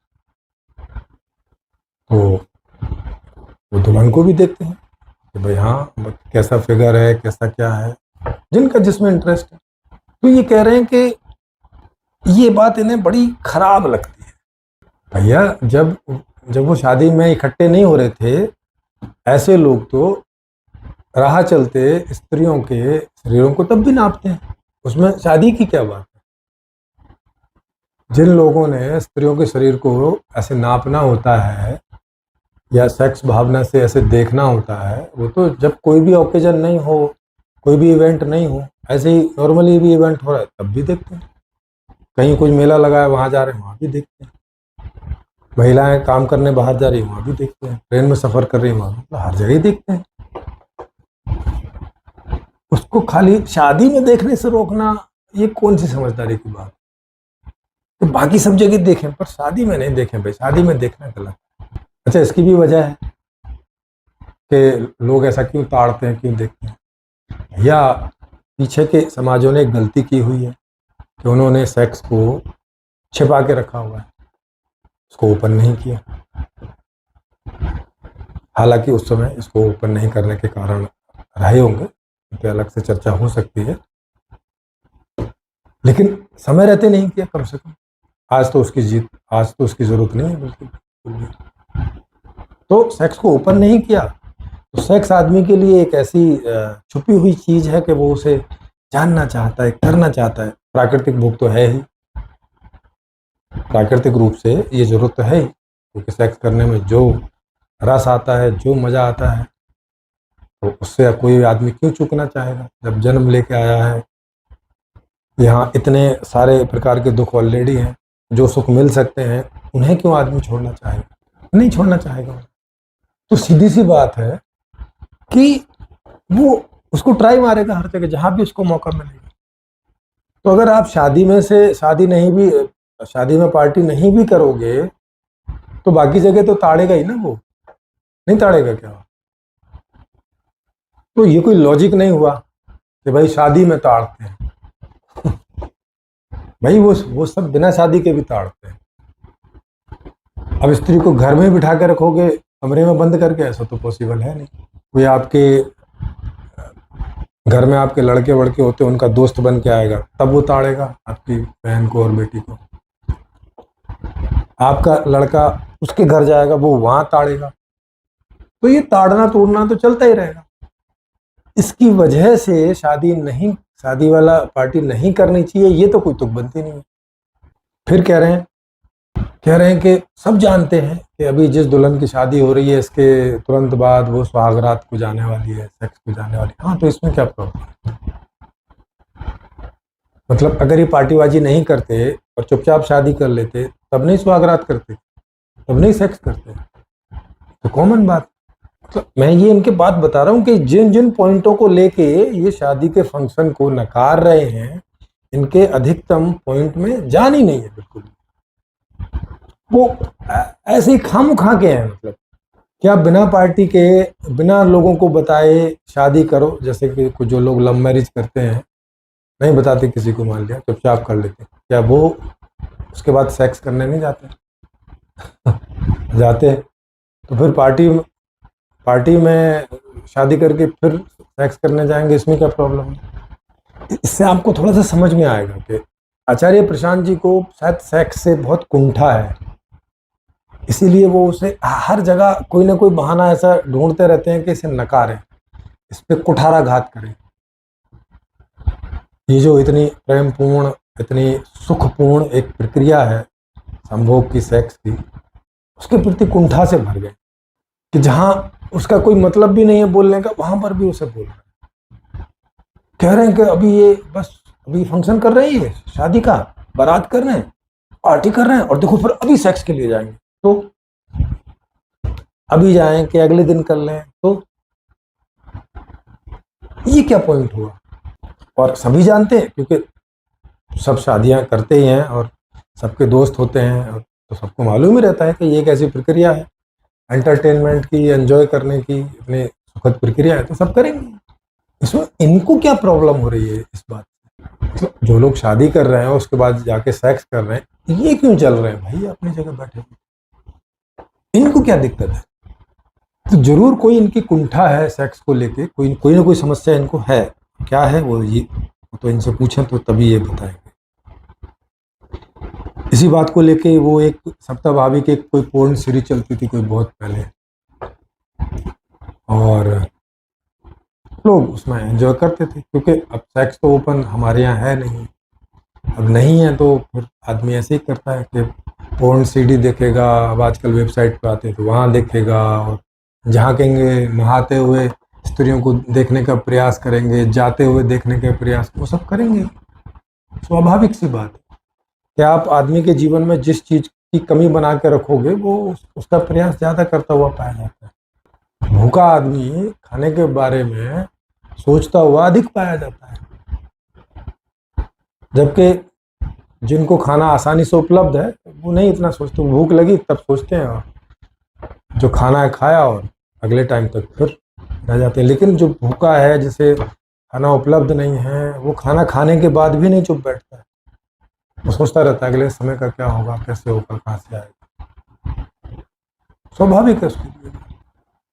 [SPEAKER 1] तो वो दुल्हन को भी देखते हैं कि भाई हाँ कैसा फिगर है, कैसा क्या है, जिनका जिसमें इंटरेस्ट है। तो ये कह रहे हैं कि ये बात इन्हें बड़ी खराब लगती है। भैया जब वो शादी में इकट्ठे नहीं हो रहे थे, ऐसे लोग तो राह चलते स्त्रियों के शरीरों को तब भी नापते हैं, उसमें शादी की क्या बात है? जिन लोगों ने स्त्रियों के शरीर को ऐसे नापना होता है या सेक्स भावना से ऐसे देखना होता है, वो तो जब कोई भी ओकेजन नहीं हो, कोई भी इवेंट नहीं हो, ऐसे ही नॉर्मली भी इवेंट हो रहा है तब भी देखते हैं। कहीं कोई मेला लगा है वहां जा रहे हैं वहां भी देखते हैं। महिलाएं काम करने बाहर जा रही है वहां भी देखते हैं, ट्रेन में सफर कर रही है वहां, तो हर जगह ही देखते हैं। उसको खाली शादी में देखने से रोकना ये कौन सी समझदारी की बात? तो बाकी सब जगह देखें पर शादी में नहीं देखें भाई, शादी में देखना गलत। अच्छा, इसकी भी वजह है कि लोग ऐसा क्यों ताड़ते हैं, क्यों देखते हैं, या पीछे के समाजों ने एक गलती की हुई है कि उन्होंने सेक्स को छिपा के रखा हुआ है, उसको ओपन नहीं किया। हालांकि उस समय इसको ओपन नहीं करने के कारण रहे होंगे, उनकी अलग से चर्चा हो सकती है, लेकिन समय रहते नहीं किया कम से कम। आज तो उसकी जरूरत नहीं है बिल्कुल भी। तो सेक्स को ओपन नहीं किया, तो सेक्स आदमी के लिए एक ऐसी छुपी हुई चीज है कि वो उसे जानना चाहता है, करना चाहता है। प्राकृतिक भूख तो है ही, प्राकृतिक रूप से ये जरूरत तो है ही, क्योंकि सेक्स करने में जो रस आता है, जो मजा आता है, तो उससे कोई आदमी क्यों चूकना चाहेगा। जब जन्म लेके आया है, यहाँ इतने सारे प्रकार के दुख ऑलरेडी हैं, जो सुख मिल सकते हैं उन्हें क्यों आदमी छोड़ना चाहेगा? नहीं छोड़ना चाहेगा। तो सीधी सी बात है कि वो उसको ट्राई मारेगा हर जगह जहां भी उसको मौका मिलेगा। तो अगर आप शादी में पार्टी नहीं भी करोगे, तो बाकी जगह तो ताड़ेगा ही ना, वो नहीं ताड़ेगा क्या? तो ये कोई लॉजिक नहीं हुआ कि भाई शादी में ताड़ते हैं। भाई वो सब बिना शादी के भी ताड़ते हैं। अब स्त्री को घर में बिठा के रखोगे, कमरे में बंद करके, ऐसा तो पॉसिबल है नहीं। कोई आपके घर में आपके लड़के वड़के होते हैं, उनका दोस्त बन के आएगा, तब वो ताड़ेगा आपकी बहन को और बेटी को। आपका लड़का उसके घर जाएगा, वो वहां ताड़ेगा। तो ये ताड़ना तोड़ना तो चलता ही रहेगा। इसकी वजह से शादी वाला पार्टी नहीं करनी चाहिए, ये तो कोई तुक बनती नहीं है। फिर कह रहे हैं कि सब जानते हैं कि अभी जिस दुल्हन की शादी हो रही है, इसके तुरंत बाद वो सुहागरात को जाने वाली है, सेक्स को जाने वाली है। हाँ, तो इसमें क्या प्रॉब्लम? मतलब अगर ये पार्टीबाजी नहीं करते और चुपचाप शादी कर लेते, तब नहीं सुहागरात करते, तब नहीं सेक्स करते, तो कॉमन बात। तो मैं ये इनके बात बता रहा हूँ कि जिन जिन पॉइंटों को लेके ये शादी के फंक्शन को नकार रहे हैं, इनके अधिकतम पॉइंट में जान ही नहीं है बिल्कुल। वो ऐसे ही खामखा के हैं। मतलब क्या बिना पार्टी के, बिना लोगों को बताए शादी करो, जैसे कि कुछ जो लोग लव मैरिज करते हैं, नहीं बताते किसी को, मान लिया चुपचाप कर लेते, क्या वो उसके बाद सेक्स करने नहीं जाते? जाते हैं। तो फिर पार्टी में शादी करके फिर सेक्स करने जाएंगे, इसमें क्या प्रॉब्लम है? इससे आपको थोड़ा सा समझ में आएगा कि आचार्य प्रशांत जी को शायद सेक्स से बहुत कुंठा है, इसीलिए वो उसे हर जगह कोई ना कोई बहाना ऐसा ढूंढते रहते हैं कि इसे नकारें, इस पे कुठाराघात करें। ये जो इतनी प्रेमपूर्ण, इतनी सुखपूर्ण एक प्रक्रिया है संभोग की, सेक्स की, उसके प्रति कुंठा से भर गए कि जहां उसका कोई मतलब भी नहीं है बोलने का, वहां पर भी उसे बोल रहे हैं। कह रहे हैं कि अभी फंक्शन कर रहे हैं, शादी का बारात कर रहे हैं, पार्टी कर रहे हैं, और देखो फिर अभी सेक्स के लिए जाएंगे, तो अभी जाएं कि अगले दिन कर लें, तो ये क्या पॉइंट हुआ? और सभी जानते हैं, क्योंकि सब शादियां करते ही हैं और सबके दोस्त होते हैं, और तो सबको मालूम ही रहता है कि ये एक ऐसी प्रक्रिया है एंटरटेनमेंट की, एंजॉय करने की, अपने सुखद प्रक्रिया है, तो सब करेंगे। इसमें इनको क्या प्रॉब्लम हो रही है इस बात? तो जो लोग शादी कर रहे हैं उसके बाद जाके सेक्स कर रहे हैं, ये क्यों चल रहे हैं भाई अपनी जगह बैठे? इनको क्या दिक्कत है? तो जरूर कोई इनकी कुंठा है सेक्स को लेके, कोई ना कोई समस्या इनको है। क्या है वो, ये तो इनसे पूछें तो तभी ये बताएंगे। इसी बात को लेके वो एक सप्ताह भाभी की कोई पोर्न सीरीज चलती थी कोई बहुत पहले, और लोग उसमें एंजॉय करते थे, क्योंकि अब सेक्स तो ओपन हमारे यहाँ है नहीं, अब नहीं है, तो फिर आदमी ऐसे ही करता है कि पोर्न सीडी देखेगा। अब आजकल वेबसाइट पे आते हैं तो वहाँ देखेगा, और जहाँ कहेंगे नहाते हुए स्त्रियों को देखने का प्रयास करेंगे, जाते हुए देखने का प्रयास, वो सब करेंगे। स्वाभाविक सी बात है कि आप आदमी के जीवन में जिस चीज की कमी बना के रखोगे, वो उसका प्रयास ज्यादा करता हुआ पाया जाता है। भूखा आदमी खाने के बारे में सोचता हुआ अधिक पाया जाता है। जबकि जिनको खाना आसानी से उपलब्ध है वो नहीं इतना सोचते, भूख लगी तब सोचते हैं, और जो खाना है खाया और अगले टाइम तक फिर रह जाते हैं। लेकिन जो भूखा है, जिसे खाना उपलब्ध नहीं है, वो खाना खाने के बाद भी नहीं चुप बैठता है, वो सोचता रहता है अगले समय का क्या होगा, कैसे होगा, कहाँ से आएगा। स्वाभाविक है उसके लिए।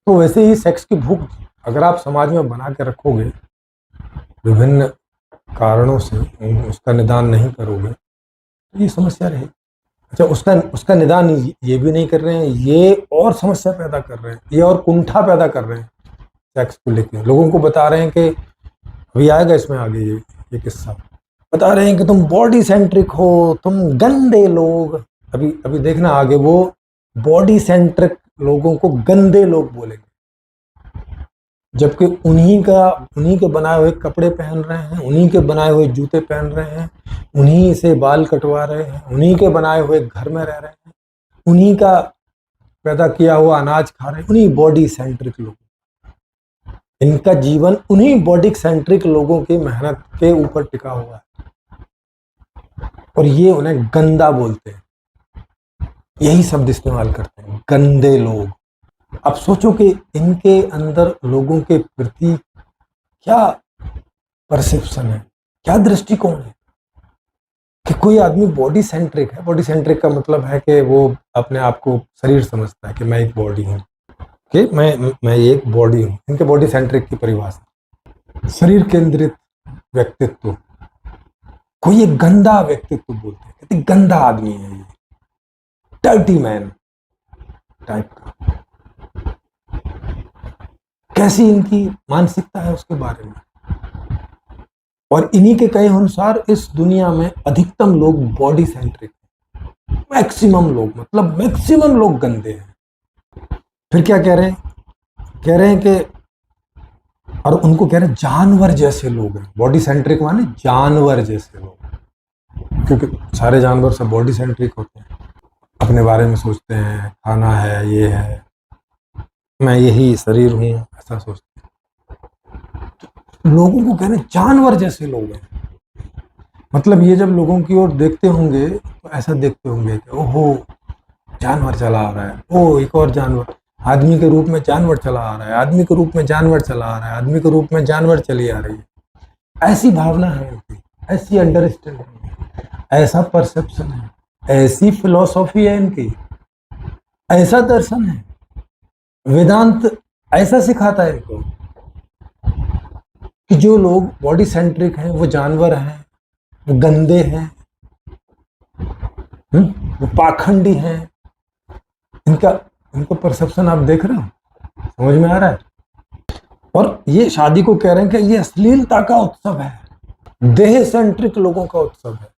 [SPEAKER 1] तो वैसे ही सेक्स की भूख अगर आप समाज में बना के रखोगे, विभिन्न कारणों से उसका निदान नहीं करोगे, तो ये समस्या रहेगी। अच्छा, उसका निदान ये भी नहीं कर रहे हैं, ये और समस्या पैदा कर रहे हैं, ये और कुंठा पैदा कर रहे हैं सेक्स को लेकर। लोगों को बता रहे हैं कि अभी आएगा इसमें आगे ये किस्सा, बता रहे हैं कि तुम बॉडी सेंट्रिक हो, तुम गंदे लोग। अभी अभी देखना आगे वो बॉडी सेंट्रिक लोगों को गंदे लोग बोलेंगे, जबकि उन्हीं के बनाए हुए कपड़े पहन रहे हैं, उन्हीं के बनाए हुए जूते पहन रहे हैं, उन्हीं से बाल कटवा रहे हैं, उन्हीं के बनाए हुए घर में रह रहे हैं, उन्हीं का पैदा किया हुआ अनाज खा रहे हैं, उन्हीं बॉडी सेंट्रिक लोग। इनका जीवन उन्हीं बॉडी सेंट्रिक लोगों की मेहनत के ऊपर टिका हुआ है, और ये उन्हें गंदा बोलते हैं, यही शब्द इस्तेमाल करते हैं, गंदे लोग। अब सोचो कि इनके अंदर लोगों के प्रति क्या परसेप्शन है, क्या दृष्टिकोण है कि कोई आदमी बॉडी सेंट्रिक है। बॉडी सेंट्रिक का मतलब है कि वो अपने आप को शरीर समझता है कि मैं एक बॉडी हूँ, कि मैं एक बॉडी हूँ। इनके बॉडी सेंट्रिक की परिभाषा शरीर केंद्रित व्यक्तित्व, कोई एक गंदा व्यक्तित्व बोलते हैं, कहते गंदा आदमी है ये, डर्टी मैन टाइप का। कैसी इनकी मानसिकता है उसके बारे में। और इन्हीं के कहे अनुसार इस दुनिया में अधिकतम लोग बॉडी सेंट्रिक, मैक्सिमम लोग, मतलब मैक्सिमम लोग गंदे हैं। फिर क्या कह रहे हैं, कह रहे हैं कि, और उनको कह रहे हैं जानवर जैसे लोग हैं। बॉडी सेंट्रिक माने जानवर जैसे लोग, क्योंकि सारे जानवर सब बॉडी सेंट्रिक होते हैं, अपने बारे में सोचते हैं, खाना है, ये है, मैं यही शरीर हूं, ऐसा सोचते हैं। लोगों को कह रहे हैं जानवर जैसे लोग हैं, मतलब ये जब लोगों की ओर देखते होंगे तो ऐसा देखते होंगे कि ओहो जानवर चला आ रहा है, ओ एक और जानवर, आदमी के रूप में जानवर चला आ रहा है, आदमी के रूप में जानवर चला आ रहा है, आदमी के रूप में जानवर चली आ रही है। ऐसी भावना है इनकी, ऐसी अंडरस्टैंडिंग है, ऐसा परसेप्शन है, ऐसी फिलॉसफी है इनकी, ऐसा दर्शन है। वेदांत ऐसा सिखाता है इनको कि जो लोग बॉडी सेंट्रिक हैं वो जानवर हैं, वो गंदे हैं, वो पाखंडी हैं। इनका परसेप्शन आप देख रहे हो, समझ में आ रहा है। और ये शादी को कह रहे हैं कि ये अश्लीलता का उत्सव है, देह सेंट्रिक लोगों का उत्सव है।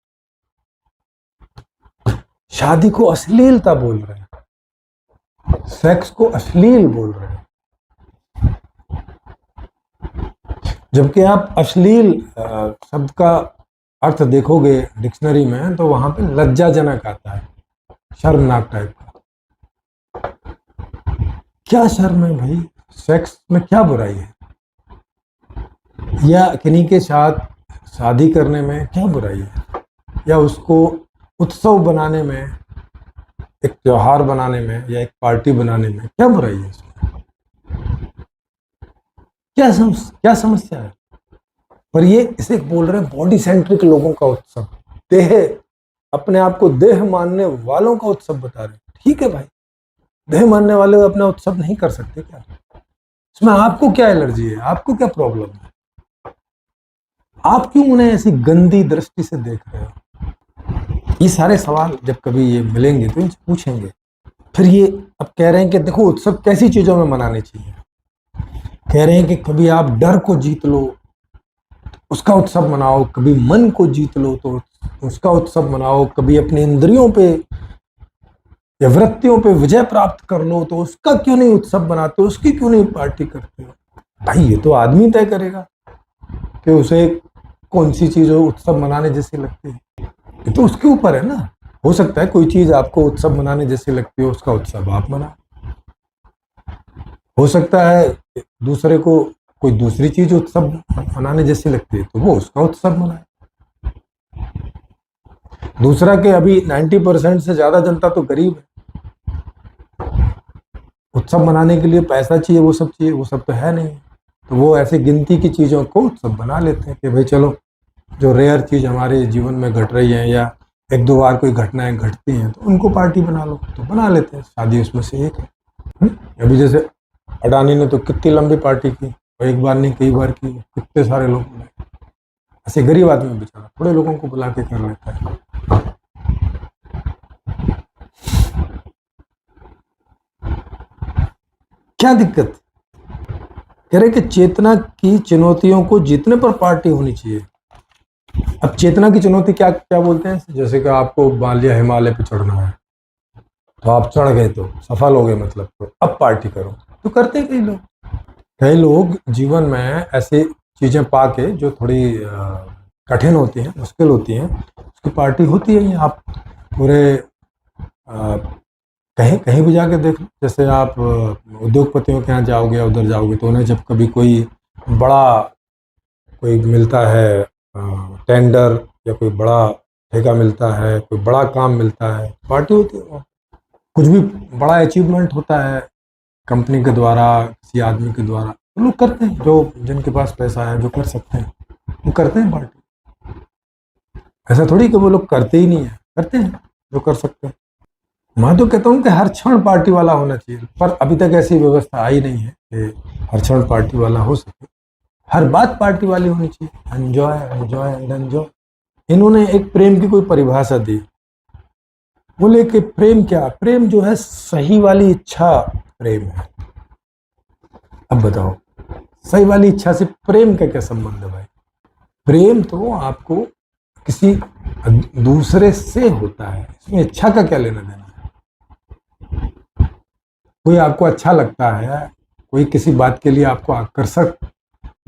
[SPEAKER 1] शादी को अश्लीलता बोल रहे हैं, सेक्स को अश्लील बोल रहे हैं। जबकि आप अश्लील शब्द का अर्थ देखोगे डिक्शनरी में तो वहां पे लज्जाजनक आता है, शर्मनाक टाइप का। क्या शर्म है भाई, सेक्स में क्या बुराई है, या किन्हीं के साथ शादी करने में क्या बुराई है, या उसको उत्सव बनाने में, एक त्योहार बनाने में, या एक पार्टी बनाने में क्या बुराई है इसमें? क्या समस्या है? पर ये इसे बोल रहे हैं बॉडी सेंट्रिक लोगों का उत्सव, देह, अपने आप को देह मानने वालों का उत्सव बता रहे हैं। ठीक है भाई, देह मानने वाले अपना उत्सव नहीं कर सकते क्या? इसमें आपको क्या एलर्जी है, आपको क्या प्रॉब्लम है? आप क्यों उन्हें ऐसी गंदी दृष्टि से देख रहे हो? ये सारे सवाल जब कभी ये मिलेंगे तो इनसे पूछेंगे। फिर ये अब कह रहे हैं कि देखो उत्सव कैसी चीजों में मनाने चाहिए। कह रहे हैं कि कभी आप डर को जीत लो, उसका उत्सव मनाओ, कभी मन को जीत लो तो उसका उत्सव मनाओ, कभी अपने इंद्रियों पे या वृत्तियों पे विजय प्राप्त कर लो तो उसका क्यों नहीं उत्सव बनाते हो, उसकी क्यों नहीं पार्टी करते हो? भाई ये तो आदमी तय करेगा कि उसे कौन सी चीज उत्सव मनाने जैसी लगती है, ये तो उसके ऊपर है ना। हो सकता है कोई चीज आपको उत्सव मनाने जैसी लगती हो, उसका उत्सव आप मना। हो सकता है दूसरे को कोई दूसरी चीज उत्सव मनाने जैसी लगती है तो वो उसका उत्सव मनाए। दूसरा कि अभी 90% से ज़्यादा जनता तो गरीब है। उत्सव मनाने के लिए पैसा चाहिए, वो सब तो है नहीं। तो वो ऐसे गिनती की चीज़ों को उत्सव बना लेते हैं कि भाई चलो, जो रेयर चीज़ हमारे जीवन में घट रही है या एक दो बार कोई घटनाएं घटती हैं तो उनको पार्टी बना लो, तो बना लेते हैं। शादी उसमें से एक है। अभी जैसे अडानी ने तो कितनी लंबी पार्टी की, और एक बार नहीं कई बार की, कितने सारे लोग बुलाए। ऐसे गरीब आदमी बेचारा थोड़े लोगों को बुला के कर लेता है। क्या दिक्कत? कह रहे कि चेतना की चुनौतियों को जीतने पर पार्टी होनी चाहिए। अब चेतना की चुनौती क्या क्या बोलते हैं? जैसे कि आपको मान लिया हिमालय पे चढ़ना है, तो आप चढ़ गए तो सफल हो गए, मतलब तो अब पार्टी करो। तो करते हैं कई लोग जीवन में ऐसी चीजें पाके जो थोड़ी कठिन होती हैं, मुश्किल होती हैं, उसकी पार्टी होती है। आप पूरे कहीं कहीं भी जाके देख लो, जैसे आप उद्योगपतियों के यहाँ जाओगे या उधर जाओगे तो उन्हें जब कभी बड़ा कोई मिलता है टेंडर, या कोई बड़ा ठेका मिलता है, कोई बड़ा काम मिलता है, पार्टी होती है। कुछ भी बड़ा अचीवमेंट होता है कंपनी के द्वारा, किसी आदमी के द्वारा, तो लोग करते हैं। जो जिनके पास पैसा है, जो कर सकते हैं, वो करते हैं पार्टी। ऐसा थोड़ी कि वो लोग करते ही नहीं है, करते हैं जो कर सकते हैं। मैं तो कहता हूँ कि हर क्षण पार्टी वाला होना चाहिए, पर अभी तक ऐसी व्यवस्था आई नहीं है कि हर क्षण पार्टी वाला हो सके। हर बात पार्टी वाली होनी चाहिए। Enjoy enjoy and enjoy. इन्होंने एक प्रेम की कोई परिभाषा दी, बोले कि प्रेम क्या? प्रेम जो है सही वाली इच्छा प्रेम है। अब बताओ, सही वाली इच्छा से प्रेम का क्या संबंध है भाई? प्रेम तो आपको किसी दूसरे से होता है, इसमें इच्छा का क्या लेना देना है? कोई आपको अच्छा लगता है, कोई किसी बात के लिए आपको आकर्षक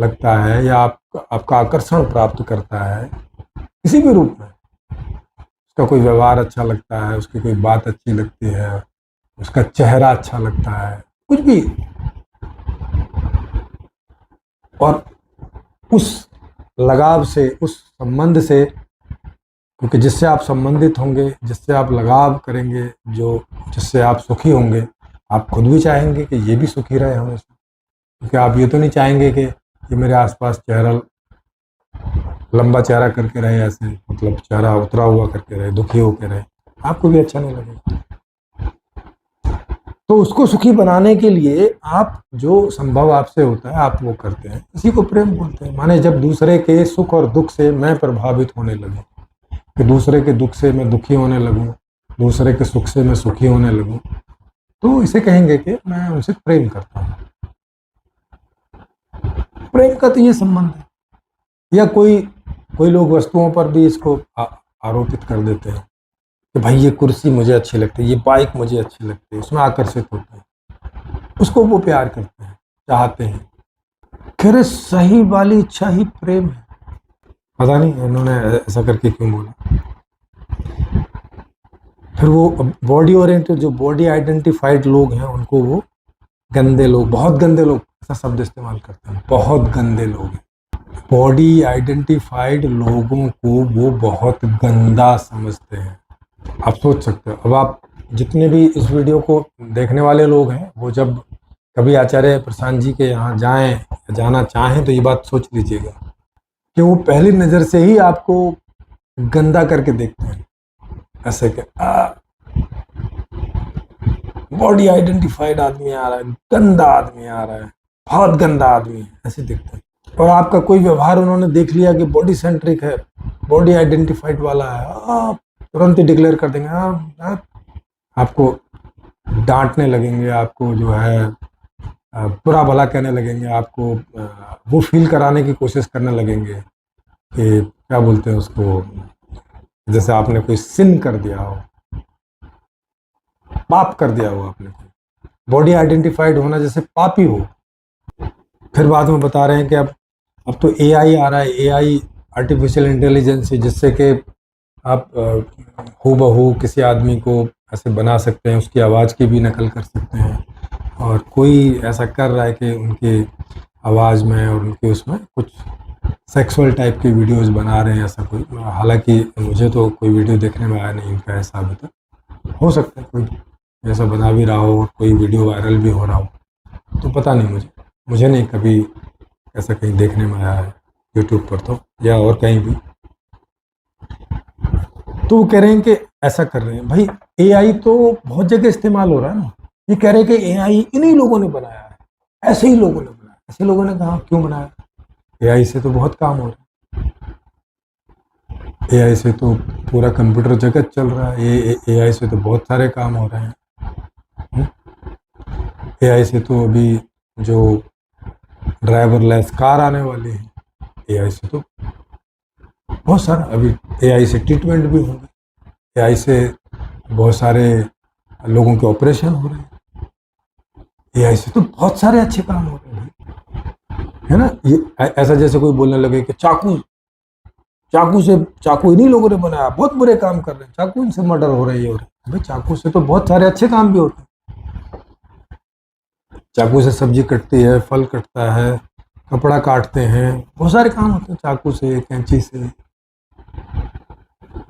[SPEAKER 1] लगता है, या आपका आकर्षण प्राप्त करता है किसी भी रूप में, उसका कोई व्यवहार अच्छा लगता है, उसकी कोई बात अच्छी लगती है, उसका चेहरा अच्छा लगता है, कुछ भी, और उस लगाव से, उस संबंध से, क्योंकि जिससे आप संबंधित होंगे, जिससे आप लगाव करेंगे, जिससे आप सुखी होंगे, आप खुद भी चाहेंगे कि ये भी सुखी रहे हमेशा। क्योंकि आप ये तो नहीं चाहेंगे कि ये मेरे आसपास लंबा चेहरा करके रहे, ऐसे मतलब चेहरा उतरा हुआ करके रहे, दुखी होकर रहे, आपको भी अच्छा नहीं लगेगा। तो उसको सुखी बनाने के लिए आप जो संभव आपसे होता है आप वो करते हैं, इसी को प्रेम बोलते हैं। माने जब दूसरे के सुख और दुख से मैं प्रभावित होने लगूं, कि दूसरे के दुख से मैं दुखी होने लगूं, दूसरे के सुख से मैं सुखी होने लगूं, तो इसे कहेंगे कि मैं उनसे प्रेम करता हूं। प्रेम का तो ये संबंध है। या कोई लोग वस्तुओं पर भी इसको आरोपित कर देते हैं कि भाई ये कुर्सी मुझे अच्छी लगती है, ये बाइक मुझे अच्छी लगती है, उसमें आकर्षित होते हैं, उसको वो प्यार करते हैं, चाहते हैं। खैर सही वाली इच्छा ही प्रेम है। पता नहीं इन्होंने ऐसा करके क्यों बोला। फिर वो बॉडी ओरिएंटेड, जो बॉडी आइडेंटिफाइड लोग हैं, उनको वो गंदे लोग, बहुत गंदे लोग, ऐसा शब्द इस्तेमाल करते हैं, बहुत गंदे लोग हैं। बॉडी आइडेंटिफाइड लोगों को वो बहुत गंदा समझते हैं। आप सोच सकते हो। अब आप जितने भी इस वीडियो को देखने वाले लोग हैं, वो जब कभी आचार्य प्रशांत जी के यहाँ जाएं या जाना चाहें, तो ये बात सोच लीजिएगा कि वो पहली नज़र से ही आपको गंदा करके देखते हैं, ऐसे कि बॉडी आइडेंटिफाइड आदमी आ रहा है, गंदा आदमी आ रहा है, बहुत गंदा आदमी है, ऐसे दिखते हैं। और आपका कोई व्यवहार उन्होंने देख लिया कि बॉडी सेंट्रिक है, बॉडी आइडेंटिफाइड वाला है, आप तुरंत ही डिक्लेयर कर देंगे, आपको डांटने लगेंगे, आपको जो है बुरा भला कहने लगेंगे, आपको वो फील कराने की कोशिश करने लगेंगे कि क्या बोलते हैं उसको, जैसे आपने कोई सिन कर दिया हो, पाप कर दिया हो आपने। बॉडी आइडेंटिफाइड होना जैसे पापी हो। फिर बाद में बता रहे हैं कि अब तो एआई आ रहा है, एआई आर्टिफिशियल इंटेलिजेंस, जिससे कि आप हूबहू किसी आदमी को ऐसे बना सकते हैं, उसकी आवाज़ की भी नकल कर सकते हैं। और कोई ऐसा कर रहा है कि उनकी आवाज़ में और उनके उसमें कुछ सेक्सुअल टाइप के वीडियोस बना रहे हैं, ऐसा कोई, हालांकि मुझे तो कोई वीडियो देखने में आया नहीं इनका ऐसा अभी तक। हो सकता है कोई ऐसा बना भी रहा हो और कोई वीडियो वायरल भी हो रहा हो, तो पता नहीं मुझे नहीं कभी ऐसा कहीं देखने में आया है यूट्यूब पर तो, या और कहीं भी। तो वो कह रहे हैं कि ऐसा कर रहे हैं। भाई एआई तो बहुत जगह इस्तेमाल हो रहा है ना। ये कह रहे हैं कि एआई इन्हीं लोगों ने बनाया है, ऐसे ही लोगों ने बनाया। ऐसे लोगों ने कहा क्यों बनाया? एआई से तो बहुत काम हो रहा है, एआई से तो पूरा कंप्यूटर जगत चल रहा है, एआई से तो बहुत सारे काम हो रहे हैं। एआई से तो अभी जो ड्राइवरलेस कार आने वाली है, एआई से तो बहुत सारा, अभी एआई से ट्रीटमेंट भी होंगे, एआई से बहुत सारे लोगों के ऑपरेशन हो रहे हैं, एआई से तो बहुत सारे अच्छे काम हो रहे हैं, है ना। ये ऐसा जैसे कोई बोलने लगे कि चाकू इन्हीं लोगों ने बनाया, बहुत बुरे काम कर रहे हैं, चाकू इनसे मर्डर हो रही है। और भाई चाकू से तो बहुत सारे अच्छे काम भी होते हैं। चाकू से सब्जी कटती है, फल कटता है, कपड़ा काटते हैं, बहुत सारे काम होते हैं चाकू से, कैंची से,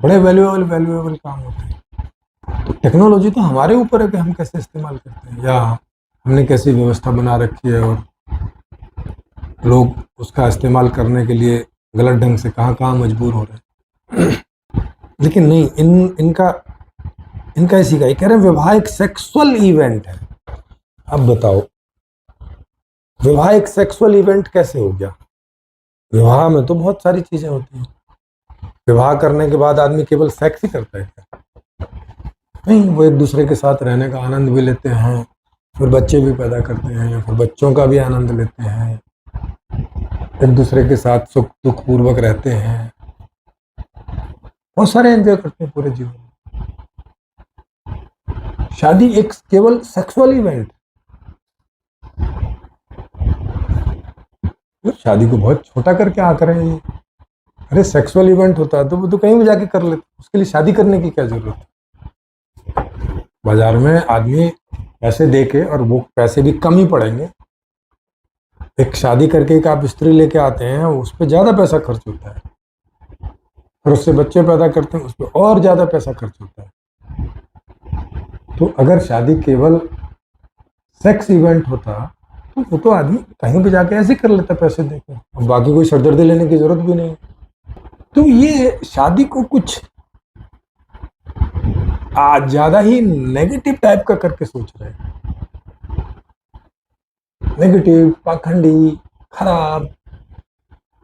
[SPEAKER 1] बड़े वैल्यूएबल काम होते हैं। तो टेक्नोलॉजी तो हमारे ऊपर है कि हम कैसे इस्तेमाल करते हैं, या हमने कैसी व्यवस्था बना रखी है, और लोग उसका इस्तेमाल करने के लिए गलत ढंग से कहाँ कहाँ मजबूर हो रहे हैं। लेकिन नहीं, इनका इसी का, ये कह रहे हैं विवाह एक सेक्सुअल इवेंट है। अब बताओ विवाह एक सेक्सुअल इवेंट कैसे हो गया? विवाह में तो बहुत सारी चीजें होती हैं। विवाह करने के बाद आदमी केवल सेक्स ही करता है क्या? नहीं, वो एक दूसरे के साथ रहने का आनंद भी लेते हैं, फिर बच्चे भी पैदा करते हैं, फिर बच्चों का भी आनंद लेते हैं, एक दूसरे के साथ सुख दुख पूर्वक रहते हैं, बहुत सारे एंजॉय करते हैं पूरे जीवन में। शादी एक केवल सेक्सुअल इवेंट, शादी को बहुत छोटा करके आ कर रहे हैं। अरे सेक्सुअल इवेंट होता है तो वो तो कहीं भी जाके कर लेते, उसके लिए शादी करने की क्या जरूरत है? बाजार में आदमी पैसे दे के, और वो पैसे भी कम ही पड़ेंगे। एक शादी करके एक आप स्त्री लेके आते हैं, उस पर ज्यादा पैसा खर्च होता है, और उससे बच्चे पैदा करते हैं, उस पर और ज्यादा पैसा खर्च होता है। तो अगर शादी केवल सेक्स इवेंट होता तो वो तो आदमी कहीं भी जाके ऐसे कर लेता पैसे देकर, और बाकी कोई सरदर्दी लेने की जरूरत भी नहीं। तो ये शादी को कुछ ज्यादा ही नेगेटिव टाइप का करके सोच रहे हैं। नेगेटिव, पाखंडी, खराब,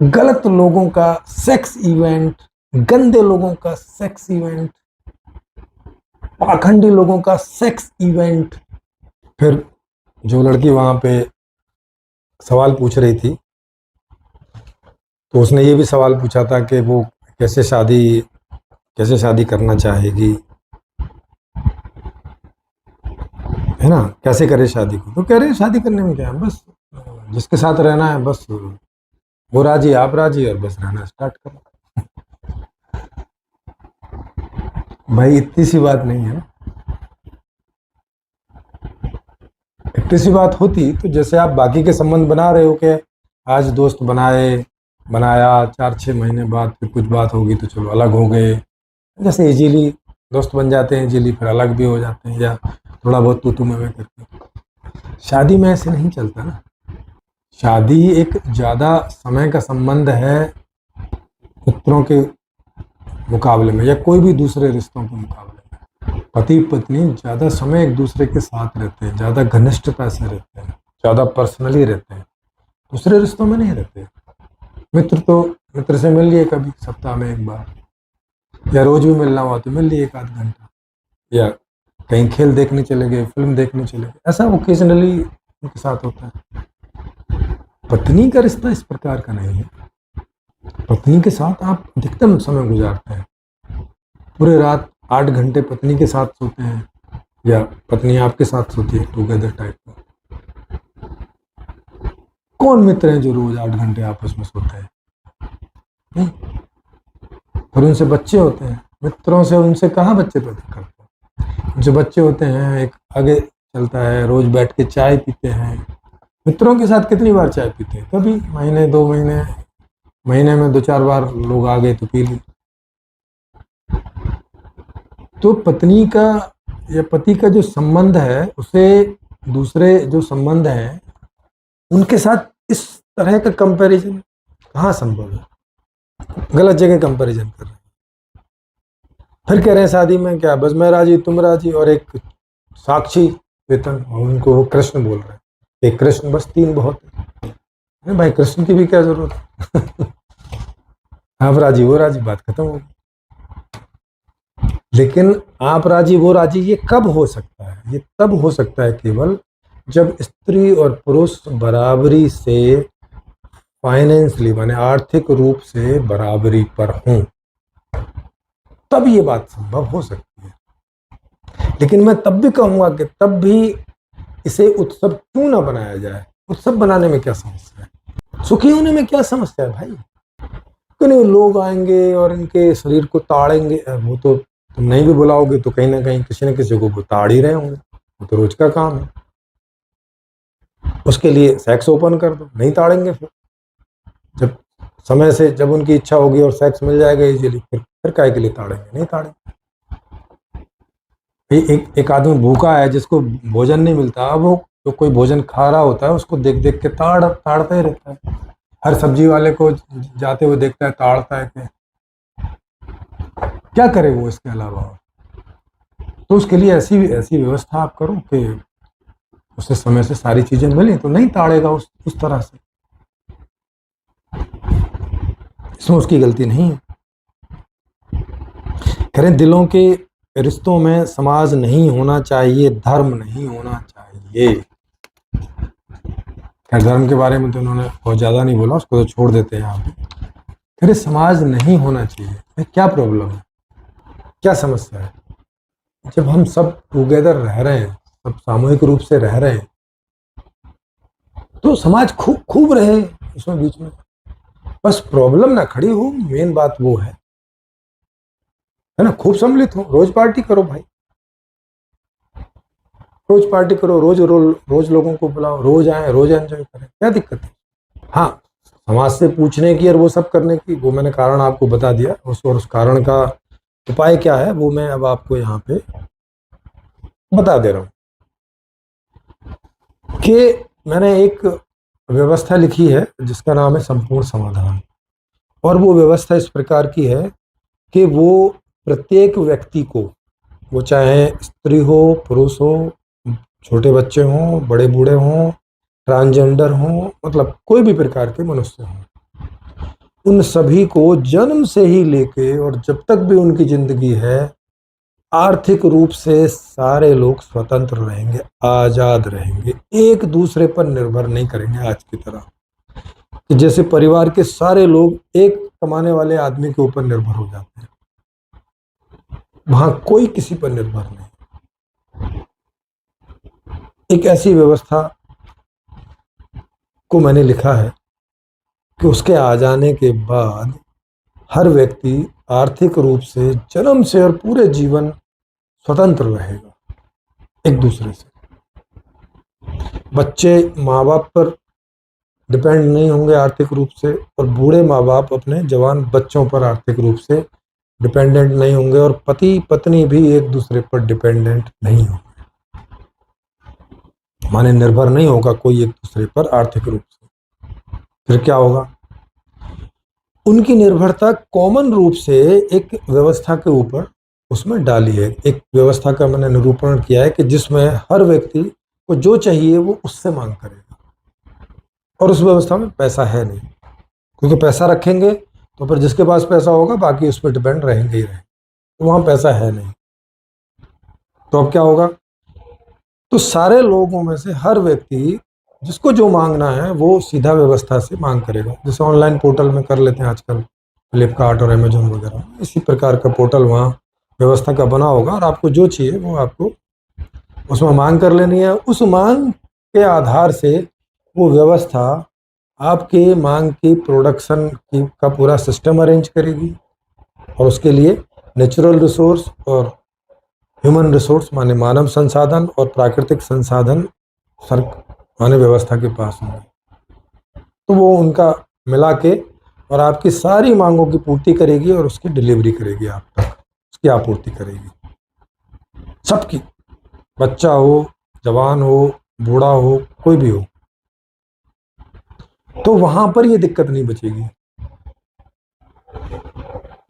[SPEAKER 1] गलत लोगों का सेक्स इवेंट, गंदे लोगों का सेक्स इवेंट, पाखंडी लोगों का सेक्स इवेंट। फिर जो लड़की वहां पे सवाल पूछ रही थी, तो उसने ये भी सवाल पूछा था कि वो कैसे शादी करना चाहेगी, है ना, कैसे करे शादी को। तो कह रहे हैं शादी करने में क्या है, बस जिसके साथ रहना है बस वो राजी, आप राजी, और बस रहना स्टार्ट करो। भाई इतनी सी बात नहीं है ना। इतनी सी बात होती तो जैसे आप बाकी के संबंध बना रहे हो कि आज दोस्त बनाया 4-6 महीने बाद फिर कुछ बात होगी तो चलो अलग हो गए, जैसे इजीली दोस्त बन जाते हैं, इजीली फिर अलग भी हो जाते हैं, या थोड़ा बहुत तू मैं करके। शादी में ऐसे नहीं चलता ना। शादी एक ज़्यादा समय का संबंध है मित्रों के मुकाबले में, या कोई भी दूसरे रिश्तों के मुकाबले में। पति पत्नी ज़्यादा समय एक दूसरे के साथ रहते हैं, ज़्यादा घनिष्ठता से रहते हैं, ज़्यादा पर्सनली रहते हैं, दूसरे रिश्तों में नहीं रहते। मित्र से मिल लिए कभी सप्ताह में एक बार, या रोज भी मिलना हुआ तो मिल लिए 1 आध घंटा, या कहीं खेल देखने चले गए, फिल्म देखने चले गए, ऐसा ओकेजनली उनके साथ होता है। पत्नी का रिश्ता इस प्रकार का नहीं है। पत्नी के साथ आप अधिकतम समय गुजारते हैं, पूरे रात 8 घंटे पत्नी के साथ सोते हैं, या पत्नी आपके साथ सोती है, टुगेदर टाइप का। कौन मित्र हैं जो रोज 8 घंटे आपस में सोते हैं? फिर उनसे बच्चे होते हैं, मित्रों से उनसे कहाँ बच्चे पैदा करते हैं? जो बच्चे होते हैं एक आगे चलता है, रोज बैठ के चाय पीते हैं। मित्रों के साथ कितनी बार चाय पीते हैं? कभी महीने 2 महीने महीने में 2-4 बार लोग आ गए तो पी ली। तो पत्नी का या पति का जो संबंध है उसे दूसरे जो संबंध है उनके साथ इस तरह का कंपैरिजन कहाँ संभव है? गलत जगह कंपैरिजन कर रहे हैं। फिर कह रहे हैं शादी में क्या बस मैं राजी तुम राजी, और एक साक्षी वेतन, और उनको वो कृष्ण बोल रहे हैं, एक कृष्ण बस 3 बहुत है। भाई कृष्ण की भी क्या जरूरत है? आप राजी वो राजी, बात खत्म होगी। लेकिन आप राजी वो राजी ये कब हो सकता है? ये तब हो सकता है केवल जब स्त्री और पुरुष बराबरी से फाइनेंशियली माने आर्थिक रूप से बराबरी पर हों, तब ये बात संभव हो सकती है। लेकिन मैं तब भी कहूंगा कि तब भी इसे उत्सव क्यों ना बनाया जाए? उत्सव बनाने में क्या समस्या है? सुखी होने में क्या समस्या है भाई? क्यों नहीं लोग आएंगे और इनके शरीर को ताड़ेंगे? वो तो तुम नहीं भी बुलाओगे तो कहीं ना कहीं किसी न किसी को वो ताड़ ही रहे होंगे, वो तो रोज का काम है। उसके लिए सेक्स ओपन कर दो, नहीं ताड़ेंगे फिर जब समय से, जब उनकी इच्छा होगी और सेक्स मिल जाएगा इजीली, फिर काहे के लिए ताड़ेंगे? नहीं ताड़ेंगे। एक आदमी भूखा है जिसको भोजन नहीं मिलता, वो तो कोई भोजन खा रहा होता है उसको देख देख के ताड़ता ही रहता है। हर सब्जी वाले को जाते हुए देखता है, ताड़ता है कि क्या करे वो इसके अलावा। तो उसके लिए ऐसी ऐसी व्यवस्था आप करो कि उसे समय से सारी चीजें मिले, तो नहीं ताड़ेगा उस तरह से। इसमें उसकी गलती नहीं है। कह रहे दिलों के रिश्तों में समाज नहीं होना चाहिए, धर्म नहीं होना चाहिए। खैर धर्म के बारे में तो उन्होंने बहुत ज्यादा नहीं बोला, उसको तो छोड़ देते हैं यहाँ पे। कह रहे समाज नहीं होना चाहिए। क्या प्रॉब्लम है, क्या समस्या है? जब हम सब टुगेदर रह रहे हैं, सब सामूहिक रूप से रह रहे हैं, तो समाज खूब खूब रहे उसमें बीच में, बस प्रॉब्लम ना खड़ी हो। मेन बात वो है ना, खूब सम्मिलित हो, रोज पार्टी करो भाई, रोज पार्टी करो, रोज लोगों को बुलाओ, रोज आए, रोज एंजॉय करें, क्या दिक्कत है? हाँ, समाज से पूछने की और वो सब करने की, वो मैंने कारण आपको बता दिया। उस कारण का उपाय क्या है वो मैं अब आपको यहाँ पे बता दे रहा हूँ कि मैंने एक व्यवस्था लिखी है जिसका नाम है संपूर्ण समाधान। और वो व्यवस्था इस प्रकार की है कि वो प्रत्येक व्यक्ति को, वो चाहे स्त्री हो, पुरुष हो, छोटे बच्चे हों, बड़े बूढ़े हों, ट्रांसजेंडर हों, मतलब कोई भी प्रकार के मनुष्य हों, उन सभी को जन्म से ही लेके और जब तक भी उनकी जिंदगी है, आर्थिक रूप से सारे लोग स्वतंत्र रहेंगे, आजाद रहेंगे, एक दूसरे पर निर्भर नहीं करेंगे आज की तरह कि जैसे परिवार के सारे लोग एक कमाने वाले आदमी के ऊपर निर्भर हो जाते हैं। वहां कोई किसी पर निर्भर नहीं। एक ऐसी व्यवस्था को मैंने लिखा है कि उसके आ जाने के बाद हर व्यक्ति आर्थिक रूप से जन्म से और पूरे जीवन स्वतंत्र रहेगा एक दूसरे से। बच्चे माँ बाप पर डिपेंड नहीं होंगे आर्थिक रूप से, और बूढ़े माँ बाप अपने जवान बच्चों पर आर्थिक रूप से डिपेंडेंट नहीं होंगे, और पति पत्नी भी एक दूसरे पर डिपेंडेंट नहीं होंगे, माने निर्भर नहीं होगा कोई एक दूसरे पर आर्थिक रूप से। फिर क्या होगा? उनकी निर्भरता कॉमन रूप से एक व्यवस्था के ऊपर उसमें डाली है। एक व्यवस्था का मैंने निरूपण किया है कि जिसमें हर व्यक्ति को जो चाहिए वो उससे मांग करेगा, और उस व्यवस्था में पैसा है नहीं, क्योंकि पैसा रखेंगे तो फिर जिसके पास पैसा होगा बाकी उस पर डिपेंड रहेंगे ही रहेंगे, तो वहां पैसा है नहीं। तो अब क्या होगा? तो सारे लोगों में से हर व्यक्ति जिसको जो मांगना है वो सीधा व्यवस्था से मांग करेगा, जैसे ऑनलाइन पोर्टल में कर लेते हैं आजकल फ्लिपकार्ट और अमेजोन वगैरह, इसी प्रकार का पोर्टल वहाँ व्यवस्था का बना होगा, और आपको जो चाहिए वो आपको उसमें मांग कर लेनी है। उस मांग के आधार से वो व्यवस्था आपके मांग की प्रोडक्शन की का पूरा सिस्टम अरेंज करेगी, और उसके लिए नेचुरल रिसोर्स और ह्यूमन रिसोर्स माने मानव संसाधन और प्राकृतिक संसाधन माने व्यवस्था के पास होंगे, तो वो उनका मिला के और आपकी सारी मांगों की पूर्ति करेगी और उसकी डिलीवरी करेगी आप तक, उसकी आपूर्ति करेगी सबकी, बच्चा हो, जवान हो, बूढ़ा हो, कोई भी हो। तो वहां पर ये दिक्कत नहीं बचेगी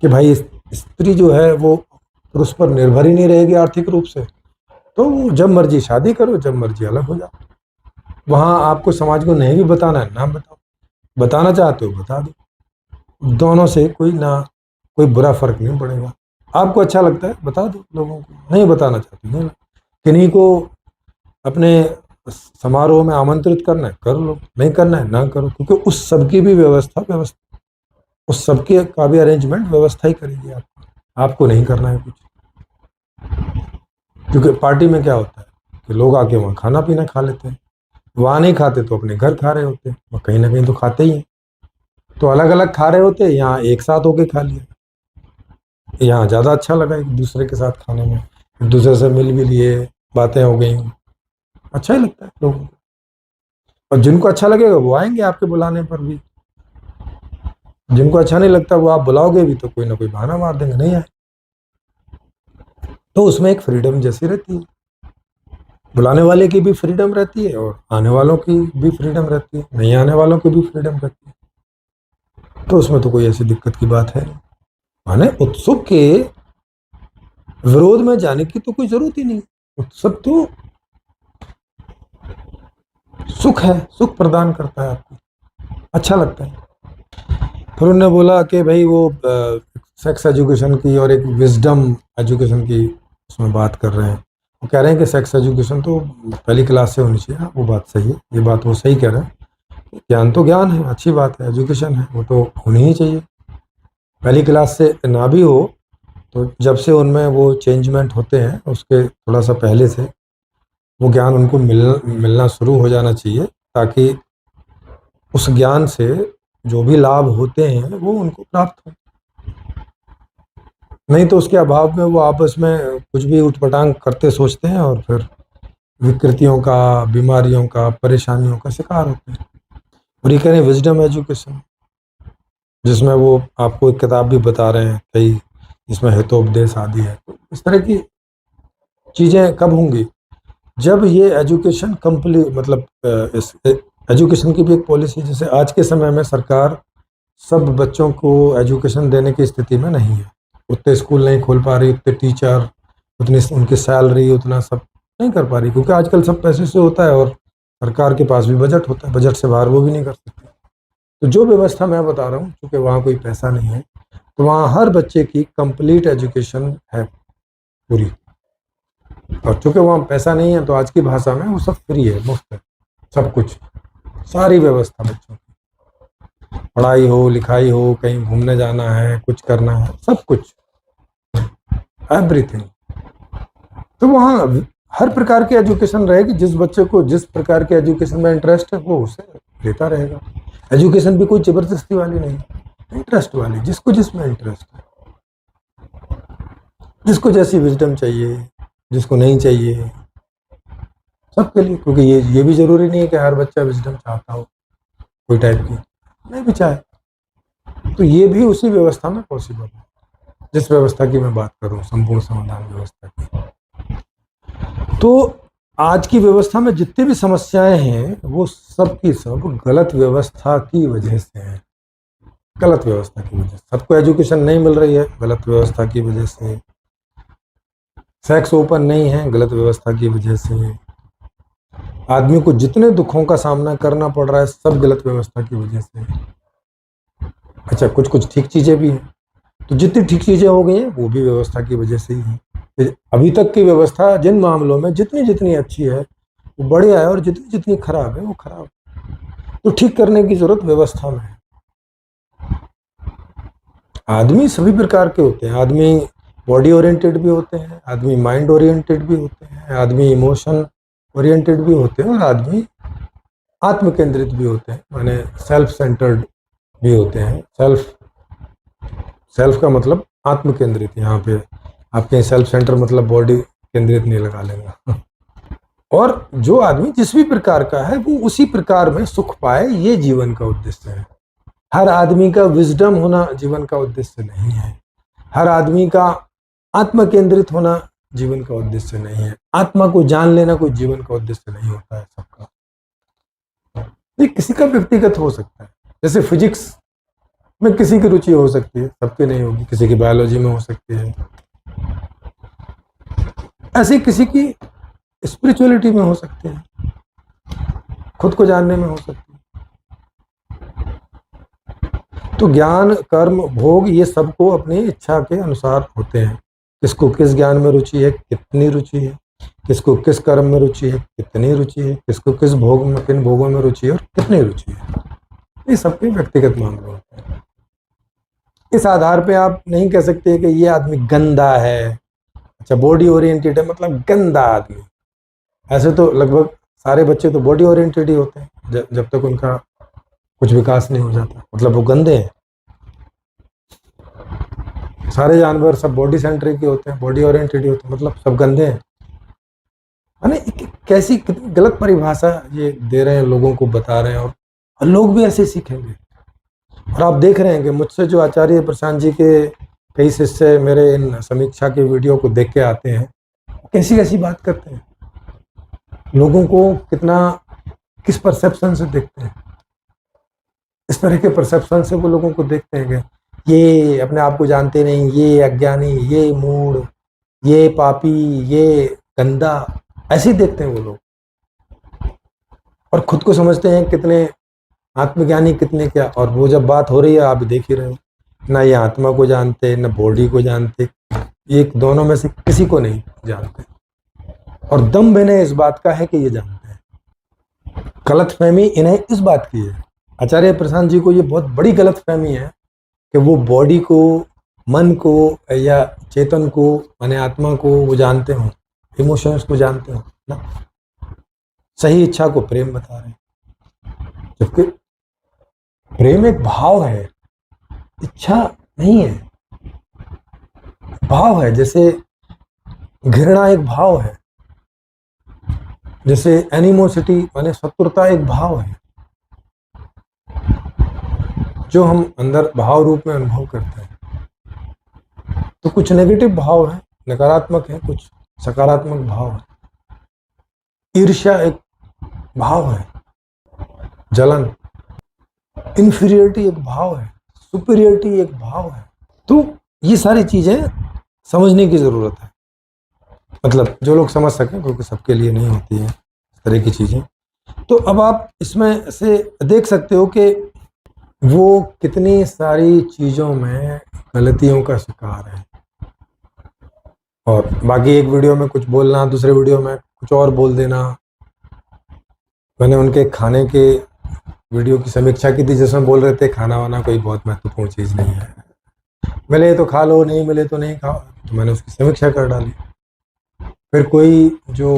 [SPEAKER 1] कि भाई स्त्री जो है वो पुरुष पर निर्भर ही नहीं रहेगी आर्थिक रूप से, तो जब मर्जी शादी करो, जब मर्जी अलग हो जाओ। वहां आपको समाज को नहीं भी बताना है ना बताओ, बताना चाहते हो बता दो, दोनों से कोई बुरा फर्क नहीं पड़ेगा। आपको अच्छा लगता है बता दो लोगों को, नहीं बताना चाहते नहीं, किन्हीं को अपने समारोह में आमंत्रित करना है कर लो, नहीं करना है ना करो, क्योंकि उस सबकी भी व्यवस्था उस सबके का भी अरेंजमेंट व्यवस्था ही करेगी आपको नहीं करना है कुछ। क्योंकि पार्टी में क्या होता है कि लोग आके वहाँ खाना पीना खा लेते हैं, वहाँ नहीं खाते तो अपने घर खा रहे होते हैं, और कहीं ना कहीं तो खाते ही हैं, तो अलग अलग खा रहे होते हैं, यहाँ एक साथ होके खा लिया, यहाँ ज़्यादा अच्छा लगा एक दूसरे के साथ खाने में, एक दूसरे से मिल भी लिए, बातें हो गई, अच्छा ही लगता है लोगों को। और जिनको अच्छा लगेगा वो आएंगे आपके बुलाने पर भी, जिनको अच्छा नहीं लगता वो आप बुलाओगे भी तो कोई ना कोई बहाना मार देंगे, नहीं आए। तो उसमें एक फ्रीडम जैसी रहती है, बुलाने वाले की भी फ्रीडम रहती है और आने वालों की भी फ्रीडम रहती है, नहीं आने वालों की भी फ्रीडम रहती है। तो उसमें तो कोई ऐसी दिक्कत की बात है नहीं। माने उत्सुक के विरोध में जाने की तो कोई जरूरत ही नहीं। उत्सव तो सुख है, सुख प्रदान करता है आपको, अच्छा लगता है। फिर उन्होंने बोला कि भाई वो सेक्स एजुकेशन की और एक विजडम एजुकेशन की उसमें बात कर रहे हैं। वो कह रहे हैं कि सेक्स एजुकेशन तो पहली क्लास से होनी चाहिए। वो बात सही है, ये बात वो सही कह रहे हैं। ज्ञान तो ज्ञान है, अच्छी बात है, एजुकेशन है, वो तो होनी ही चाहिए। पहली क्लास से ना भी हो तो जब से उनमें वो चेंजमेंट होते हैं उसके थोड़ा सा पहले से वो ज्ञान उनको मिलना शुरू हो जाना चाहिए, ताकि उस ज्ञान से जो भी लाभ होते हैं वो उनको प्राप्त हो। नहीं तो उसके अभाव में वो आपस में कुछ भी उठपटांग करते सोचते हैं और फिर विकृतियों का, बीमारियों का, परेशानियों का शिकार होते हैं। और ये कह रहे हैं विजडम एजुकेशन, जिसमें वो आपको एक किताब भी बता रहे हैं कई, जिसमें हितोपदेश आदि है। तो इस तरह की चीज़ें कब होंगी जब ये एजुकेशन कंप्लीट, मतलब इस एजुकेशन की भी एक पॉलिसी, जैसे आज के समय में सरकार सब बच्चों को एजुकेशन देने की स्थिति में नहीं है, उतने स्कूल नहीं खोल पा रही, उतने टीचर, उतनी उनकी सैलरी, उतना सब नहीं कर पा रही, क्योंकि आजकल सब पैसे से होता है और सरकार के पास भी बजट होता है, बजट से बाहर वो भी नहीं कर सकती। तो जो व्यवस्था मैं बता रहा हूँ, क्योंकि वहाँ कोई पैसा नहीं है, तो वहाँ हर बच्चे की कंप्लीट एजुकेशन है पूरी, और चूंकि वहाँ पैसा नहीं है तो आज की भाषा में वो सब फ्री है, मुफ्त है सब कुछ, सारी व्यवस्था बच्चों की, पढ़ाई हो, लिखाई हो, कहीं घूमने जाना है, कुछ करना है, सब कुछ, एवरीथिंग। तो वहाँ हर प्रकार की एजुकेशन रहेगी, जिस बच्चे को जिस प्रकार के एजुकेशन में इंटरेस्ट है वो उसे लेता रहेगा। एजुकेशन भी कोई जबरदस्ती वाली नहीं, इंटरेस्ट वाली, जिसको जिसमें इंटरेस्ट है, जिसको जैसी विजडम चाहिए, जिसको नहीं चाहिए, सबके लिए। क्योंकि ये भी जरूरी नहीं है कि हर बच्चा विजडम चाहता हो, कोई टाइप की नहीं भी चाहे, तो ये भी उसी व्यवस्था में पॉसिबल है जिस व्यवस्था की मैं बात कर रहा हूँ, संपूर्ण समाधान व्यवस्था की। तो आज की व्यवस्था में जितनी भी समस्याएं हैं वो सब की सब गलत व्यवस्था की वजह से है, गलत व्यवस्था की वजह से। सबको एजुकेशन नहीं मिल रही है, गलत व्यवस्था की वजह से। सेक्स ओपन नहीं है, गलत व्यवस्था की वजह से। आदमी को जितने दुखों का सामना करना पड़ रहा है सब गलत व्यवस्था की वजह से। अच्छा, कुछ कुछ ठीक चीजें भी हैं, तो जितनी ठीक चीजें हो गई हैं वो भी व्यवस्था की वजह से ही है। अभी तक की व्यवस्था जिन मामलों में जितनी जितनी अच्छी है वो बढ़िया है, और जितनी जितनी खराब है वो खराब है। तो ठीक करने की जरूरत व्यवस्था में है। आदमी सभी प्रकार के होते हैं, आदमी बॉडी ओरिएंटेड भी होते हैं, आदमी माइंड ओरिएंटेड भी होते हैं, आदमी इमोशन ओरिएंटेड भी होते हैं, और आदमी आत्म केंद्रित भी होते हैं, माने सेल्फ सेंटर्ड भी होते हैं। सेल्फ का मतलब आत्म केंद्रित, यहाँ पे आपके सेल्फ सेंटर मतलब बॉडी केंद्रित नहीं लगा लेगा। और जो आदमी जिस भी प्रकार का है वो उसी प्रकार में सुख पाए, ये जीवन का उद्देश्य है। हर आदमी का विजडम होना जीवन का उद्देश्य नहीं है। हर आदमी का आत्म केंद्रित होना जीवन का उद्देश्य नहीं है। आत्मा को जान लेना कोई जीवन का उद्देश्य नहीं होता है सबका। ये किसी का व्यक्तिगत हो सकता है। जैसे फिजिक्स में किसी की रुचि हो सकती है, सबकी नहीं होगी। किसी की बायोलॉजी में हो सकती है, ऐसे किसी की स्पिरिचुअलिटी में हो सकती है, खुद को जानने में हो सकती है। तो ज्ञान, कर्म, भोग ये सबको अपनी इच्छा के अनुसार होते हैं। किसको किस ज्ञान में रुचि है, कितनी रुचि है, किसको किस कर्म में रुचि है, कितनी रुचि है, किसको किस भोग में, किन भोगों में रुचि है और कितनी रुचि है। ये सबके व्यक्तिगत मामले होते हैं। इस आधार पे आप नहीं कह सकते कि ये आदमी गंदा है, अच्छा बॉडी ओरिएंटेड है मतलब गंदा आदमी। ऐसे तो लगभग सारे बच्चे तो बॉडी ओरिएंटेड ही होते हैं जब तक उनका कुछ विकास नहीं हो जाता, मतलब वो गंदे हैं। सारे जानवर सब बॉडी सेंट्रिक ही होते हैं, बॉडी ओरिएंटेड ही होते हैं, मतलब सब गंदे हैं। कैसी कितनी गलत परिभाषा ये दे रहे हैं, लोगों को बता रहे हैं, और लोग भी ऐसे सीखेंगे। और आप देख रहे हैं कि मुझसे जो आचार्य प्रशांत जी के कई शिष्य मेरे इन समीक्षा के वीडियो को देख के आते हैं, कैसी कैसी बात करते हैं, लोगों को कितना किस परसेप्शन से देखते हैं। इस तरह के परसेप्शन से वो लोगों को देखते हैं कि ये अपने आप को जानते नहीं, ये अज्ञानी, ये मूढ़, ये पापी, ये गंदा, ऐसे ही देखते हैं वो लोग। और खुद को समझते हैं कितने आत्मज्ञानी, कितने क्या। और वो जब बात हो रही है, आप देख ही रहे हो, ना ये आत्मा को जानते, ना बॉडी को जानते, एक दोनों में से किसी को नहीं जानते। और दम्भ इन्हें इस बात का है कि ये जानते हैं। गलतफहमी इन्हें इस बात की है, आचार्य प्रशांत जी को ये बहुत बड़ी गलतफहमी है कि वो बॉडी को, मन को या चेतन को, माने आत्मा को वो जानते हो, इमोशंस को जानते हो ना। सही इच्छा को प्रेम बता रहे हैं, जबकि प्रेम एक भाव है, इच्छा नहीं है, भाव है। जैसे घृणा एक भाव है, जैसे एनिमोसिटी माने शत्रुता एक भाव है जो हम अंदर भाव रूप में अनुभव करते हैं। तो कुछ नेगेटिव भाव है, नकारात्मक है, कुछ सकारात्मक भाव है। ईर्ष्या एक भाव है, जलन, इन्फीरियरिटी एक भाव है, सुपीरियरिटी एक भाव है। तो ये सारी चीजें समझने की जरूरत है, मतलब जो लोग समझ सकें, क्योंकि सबके लिए नहीं होती है इस तरह की चीजें। तो अब आप इसमें से देख सकते हो कि वो कितनी सारी चीजों में गलतियों का शिकार है। और बाकी एक वीडियो में कुछ बोलना, दूसरे वीडियो में कुछ और बोल देना। मैंने उनके खाने के वीडियो की समीक्षा की थी, जिसमें बोल रहे थे खाना वाना कोई बहुत महत्वपूर्ण चीज़ नहीं है, मिले तो खा लो, नहीं मिले तो नहीं खाओ। तो मैंने उसकी समीक्षा कर डाली। फिर कोई जो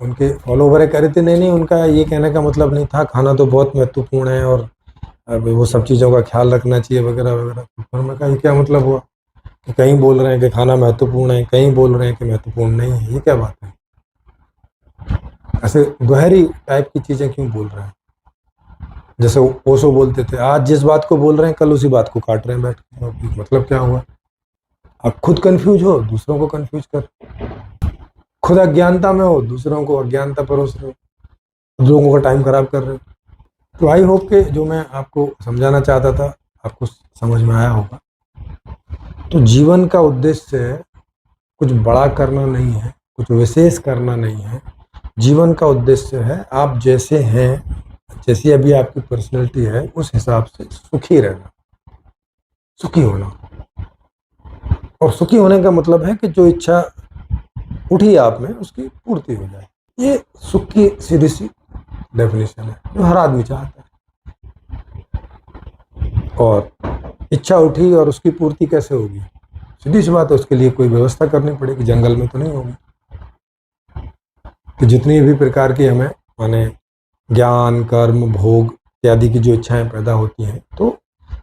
[SPEAKER 1] उनके फॉलोवर है कह रहे थे नहीं नहीं, उनका ये कहने का मतलब नहीं था, खाना तो बहुत महत्वपूर्ण है और वो सब चीज़ों का ख्याल रखना चाहिए वगैरह वगैरह। तो फिर मैं कहा ये क्या मतलब हुआ कि कहीं बोल रहे हैं कि खाना महत्वपूर्ण है, कहीं बोल रहे हैं कि महत्वपूर्ण नहीं है, ये क्या बात है? ऐसे गहरी टाइप की चीज़ें क्यों बोल रहे हैं? जैसे ओशो बोलते थे, आज जिस बात को बोल रहे हैं कल उसी बात को काट रहे हैं बैठ के। मतलब क्या हुआ? आप खुद कंफ्यूज हो, दूसरों को कंफ्यूज कर, खुद अज्ञानता में हो, दूसरों को अज्ञानता परोस रहे हो, लोगों का टाइम खराब कर रहे हो। तो आई होप के जो मैं आपको समझाना चाहता था आपको समझ में आया होगा। तो जीवन का उद्देश्य कुछ बड़ा करना नहीं है, कुछ विशेष करना नहीं है। जीवन का उद्देश्य है आप जैसे हैं, जैसी अभी आपकी पर्सनैलिटी है, उस हिसाब से सुखी रहना, सुखी होना। और सुखी होने का मतलब है कि जो इच्छा उठी आप में उसकी पूर्ति हो जाए। ये सुख की सीधी सी डेफिनेशन है जो हर आदमी चाहता है। और इच्छा उठी और उसकी पूर्ति कैसे होगी? सीधी सी बात है, उसके लिए कोई व्यवस्था करनी पड़ेगी, जंगल में तो नहीं होगी। तो जितनी भी प्रकार की हमें माने ज्ञान, कर्म, भोग इत्यादि की जो इच्छाएं पैदा होती हैं, तो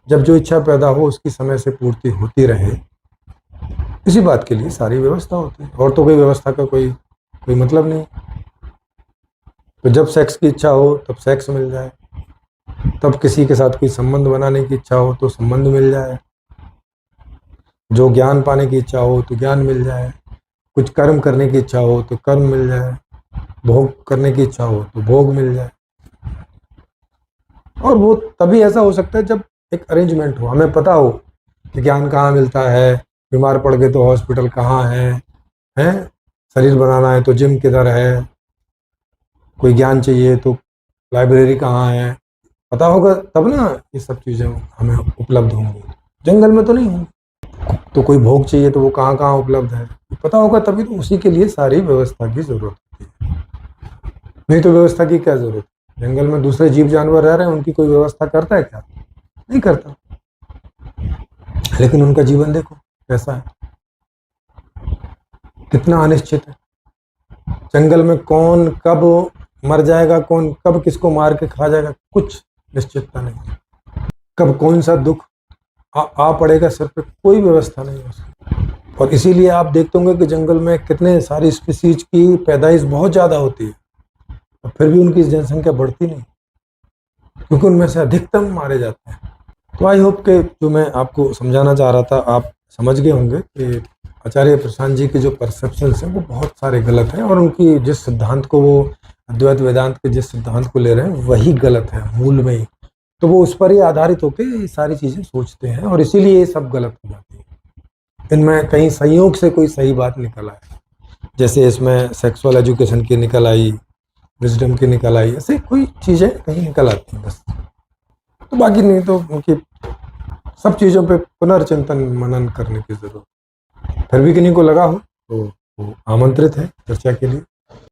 [SPEAKER 1] जब जो इच्छा पैदा हो उसकी समय से पूर्ति होती रहे, इसी बात के लिए सारी व्यवस्था होती है। और तो कोई व्यवस्था का कोई मतलब नहीं। तो जब सेक्स की इच्छा हो तब सेक्स मिल जाए, तब किसी के साथ कोई संबंध बनाने की इच्छा हो तो संबंध मिल जाए, जो ज्ञान पाने की इच्छा हो तो ज्ञान मिल जाए, कुछ कर्म करने की इच्छा हो तो कर्म मिल जाए, भोग करने की इच्छा हो तो भोग मिल जाए। और वो तभी ऐसा हो सकता है जब एक अरेंजमेंट हो, हमें पता हो कि ज्ञान कहाँ मिलता है, बीमार पड़ गए तो हॉस्पिटल कहाँ है, शरीर बनाना है तो जिम किधर है, कोई ज्ञान चाहिए तो लाइब्रेरी कहाँ है, पता होगा तब ना ये सब चीज़ें हमें उपलब्ध होंगी। जंगल में तो नहीं होंगी। तो कोई भोग चाहिए तो वो कहाँ कहाँ उपलब्ध है पता होगा, तभी तो उसी के लिए सारी व्यवस्था की जरूरत होती है। नहीं तो व्यवस्था की क्या जरूरत? जंगल में दूसरे जीव जानवर रह रहे हैं, उनकी कोई व्यवस्था करता है क्या? नहीं करता। लेकिन उनका जीवन देखो कैसा है, कितना अनिश्चित है। जंगल में कौन कब मर जाएगा, कौन कब किसको मार के खा जाएगा, कुछ निश्चितता नहीं। कब कौन सा दुख आ पड़ेगा सर पे, कोई व्यवस्था नहीं है उसकी। और इसीलिए आप देखते होंगे कि जंगल में कितने सारी स्पीसीज की पैदाइश बहुत ज़्यादा होती है, और फिर भी उनकी जनसंख्या बढ़ती नहीं, क्योंकि उनमें से अधिकतम मारे जाते हैं। तो आई होप कि जो मैं आपको समझाना चाह रहा था आप समझ गए होंगे कि आचार्य प्रशांत जी के जो परसेप्शंस हैं वो बहुत सारे गलत हैं, और उनकी जिस सिद्धांत को वो अद्वैत वेदांत के जिस सिद्धांत को ले रहे हैं वही गलत है मूल में ही। तो वो उस पर ही आधारित होकर ये सारी चीज़ें सोचते हैं, और इसीलिए ये सब गलत हो जाती है। इनमें कहीं संयोग से कोई सही बात निकल आए, जैसे इसमें सेक्सुअल एजुकेशन की निकल आई, विजडम की निकल आई, ऐसे कोई चीज़ें कहीं निकल आती हैं बस। तो बाकी नहीं तो उनकी सब चीज़ों पे पुनर्चिंतन मनन करने की जरूरत। फिर भी किन्हीं को लगा हो तो वो आमंत्रित है चर्चा के लिए।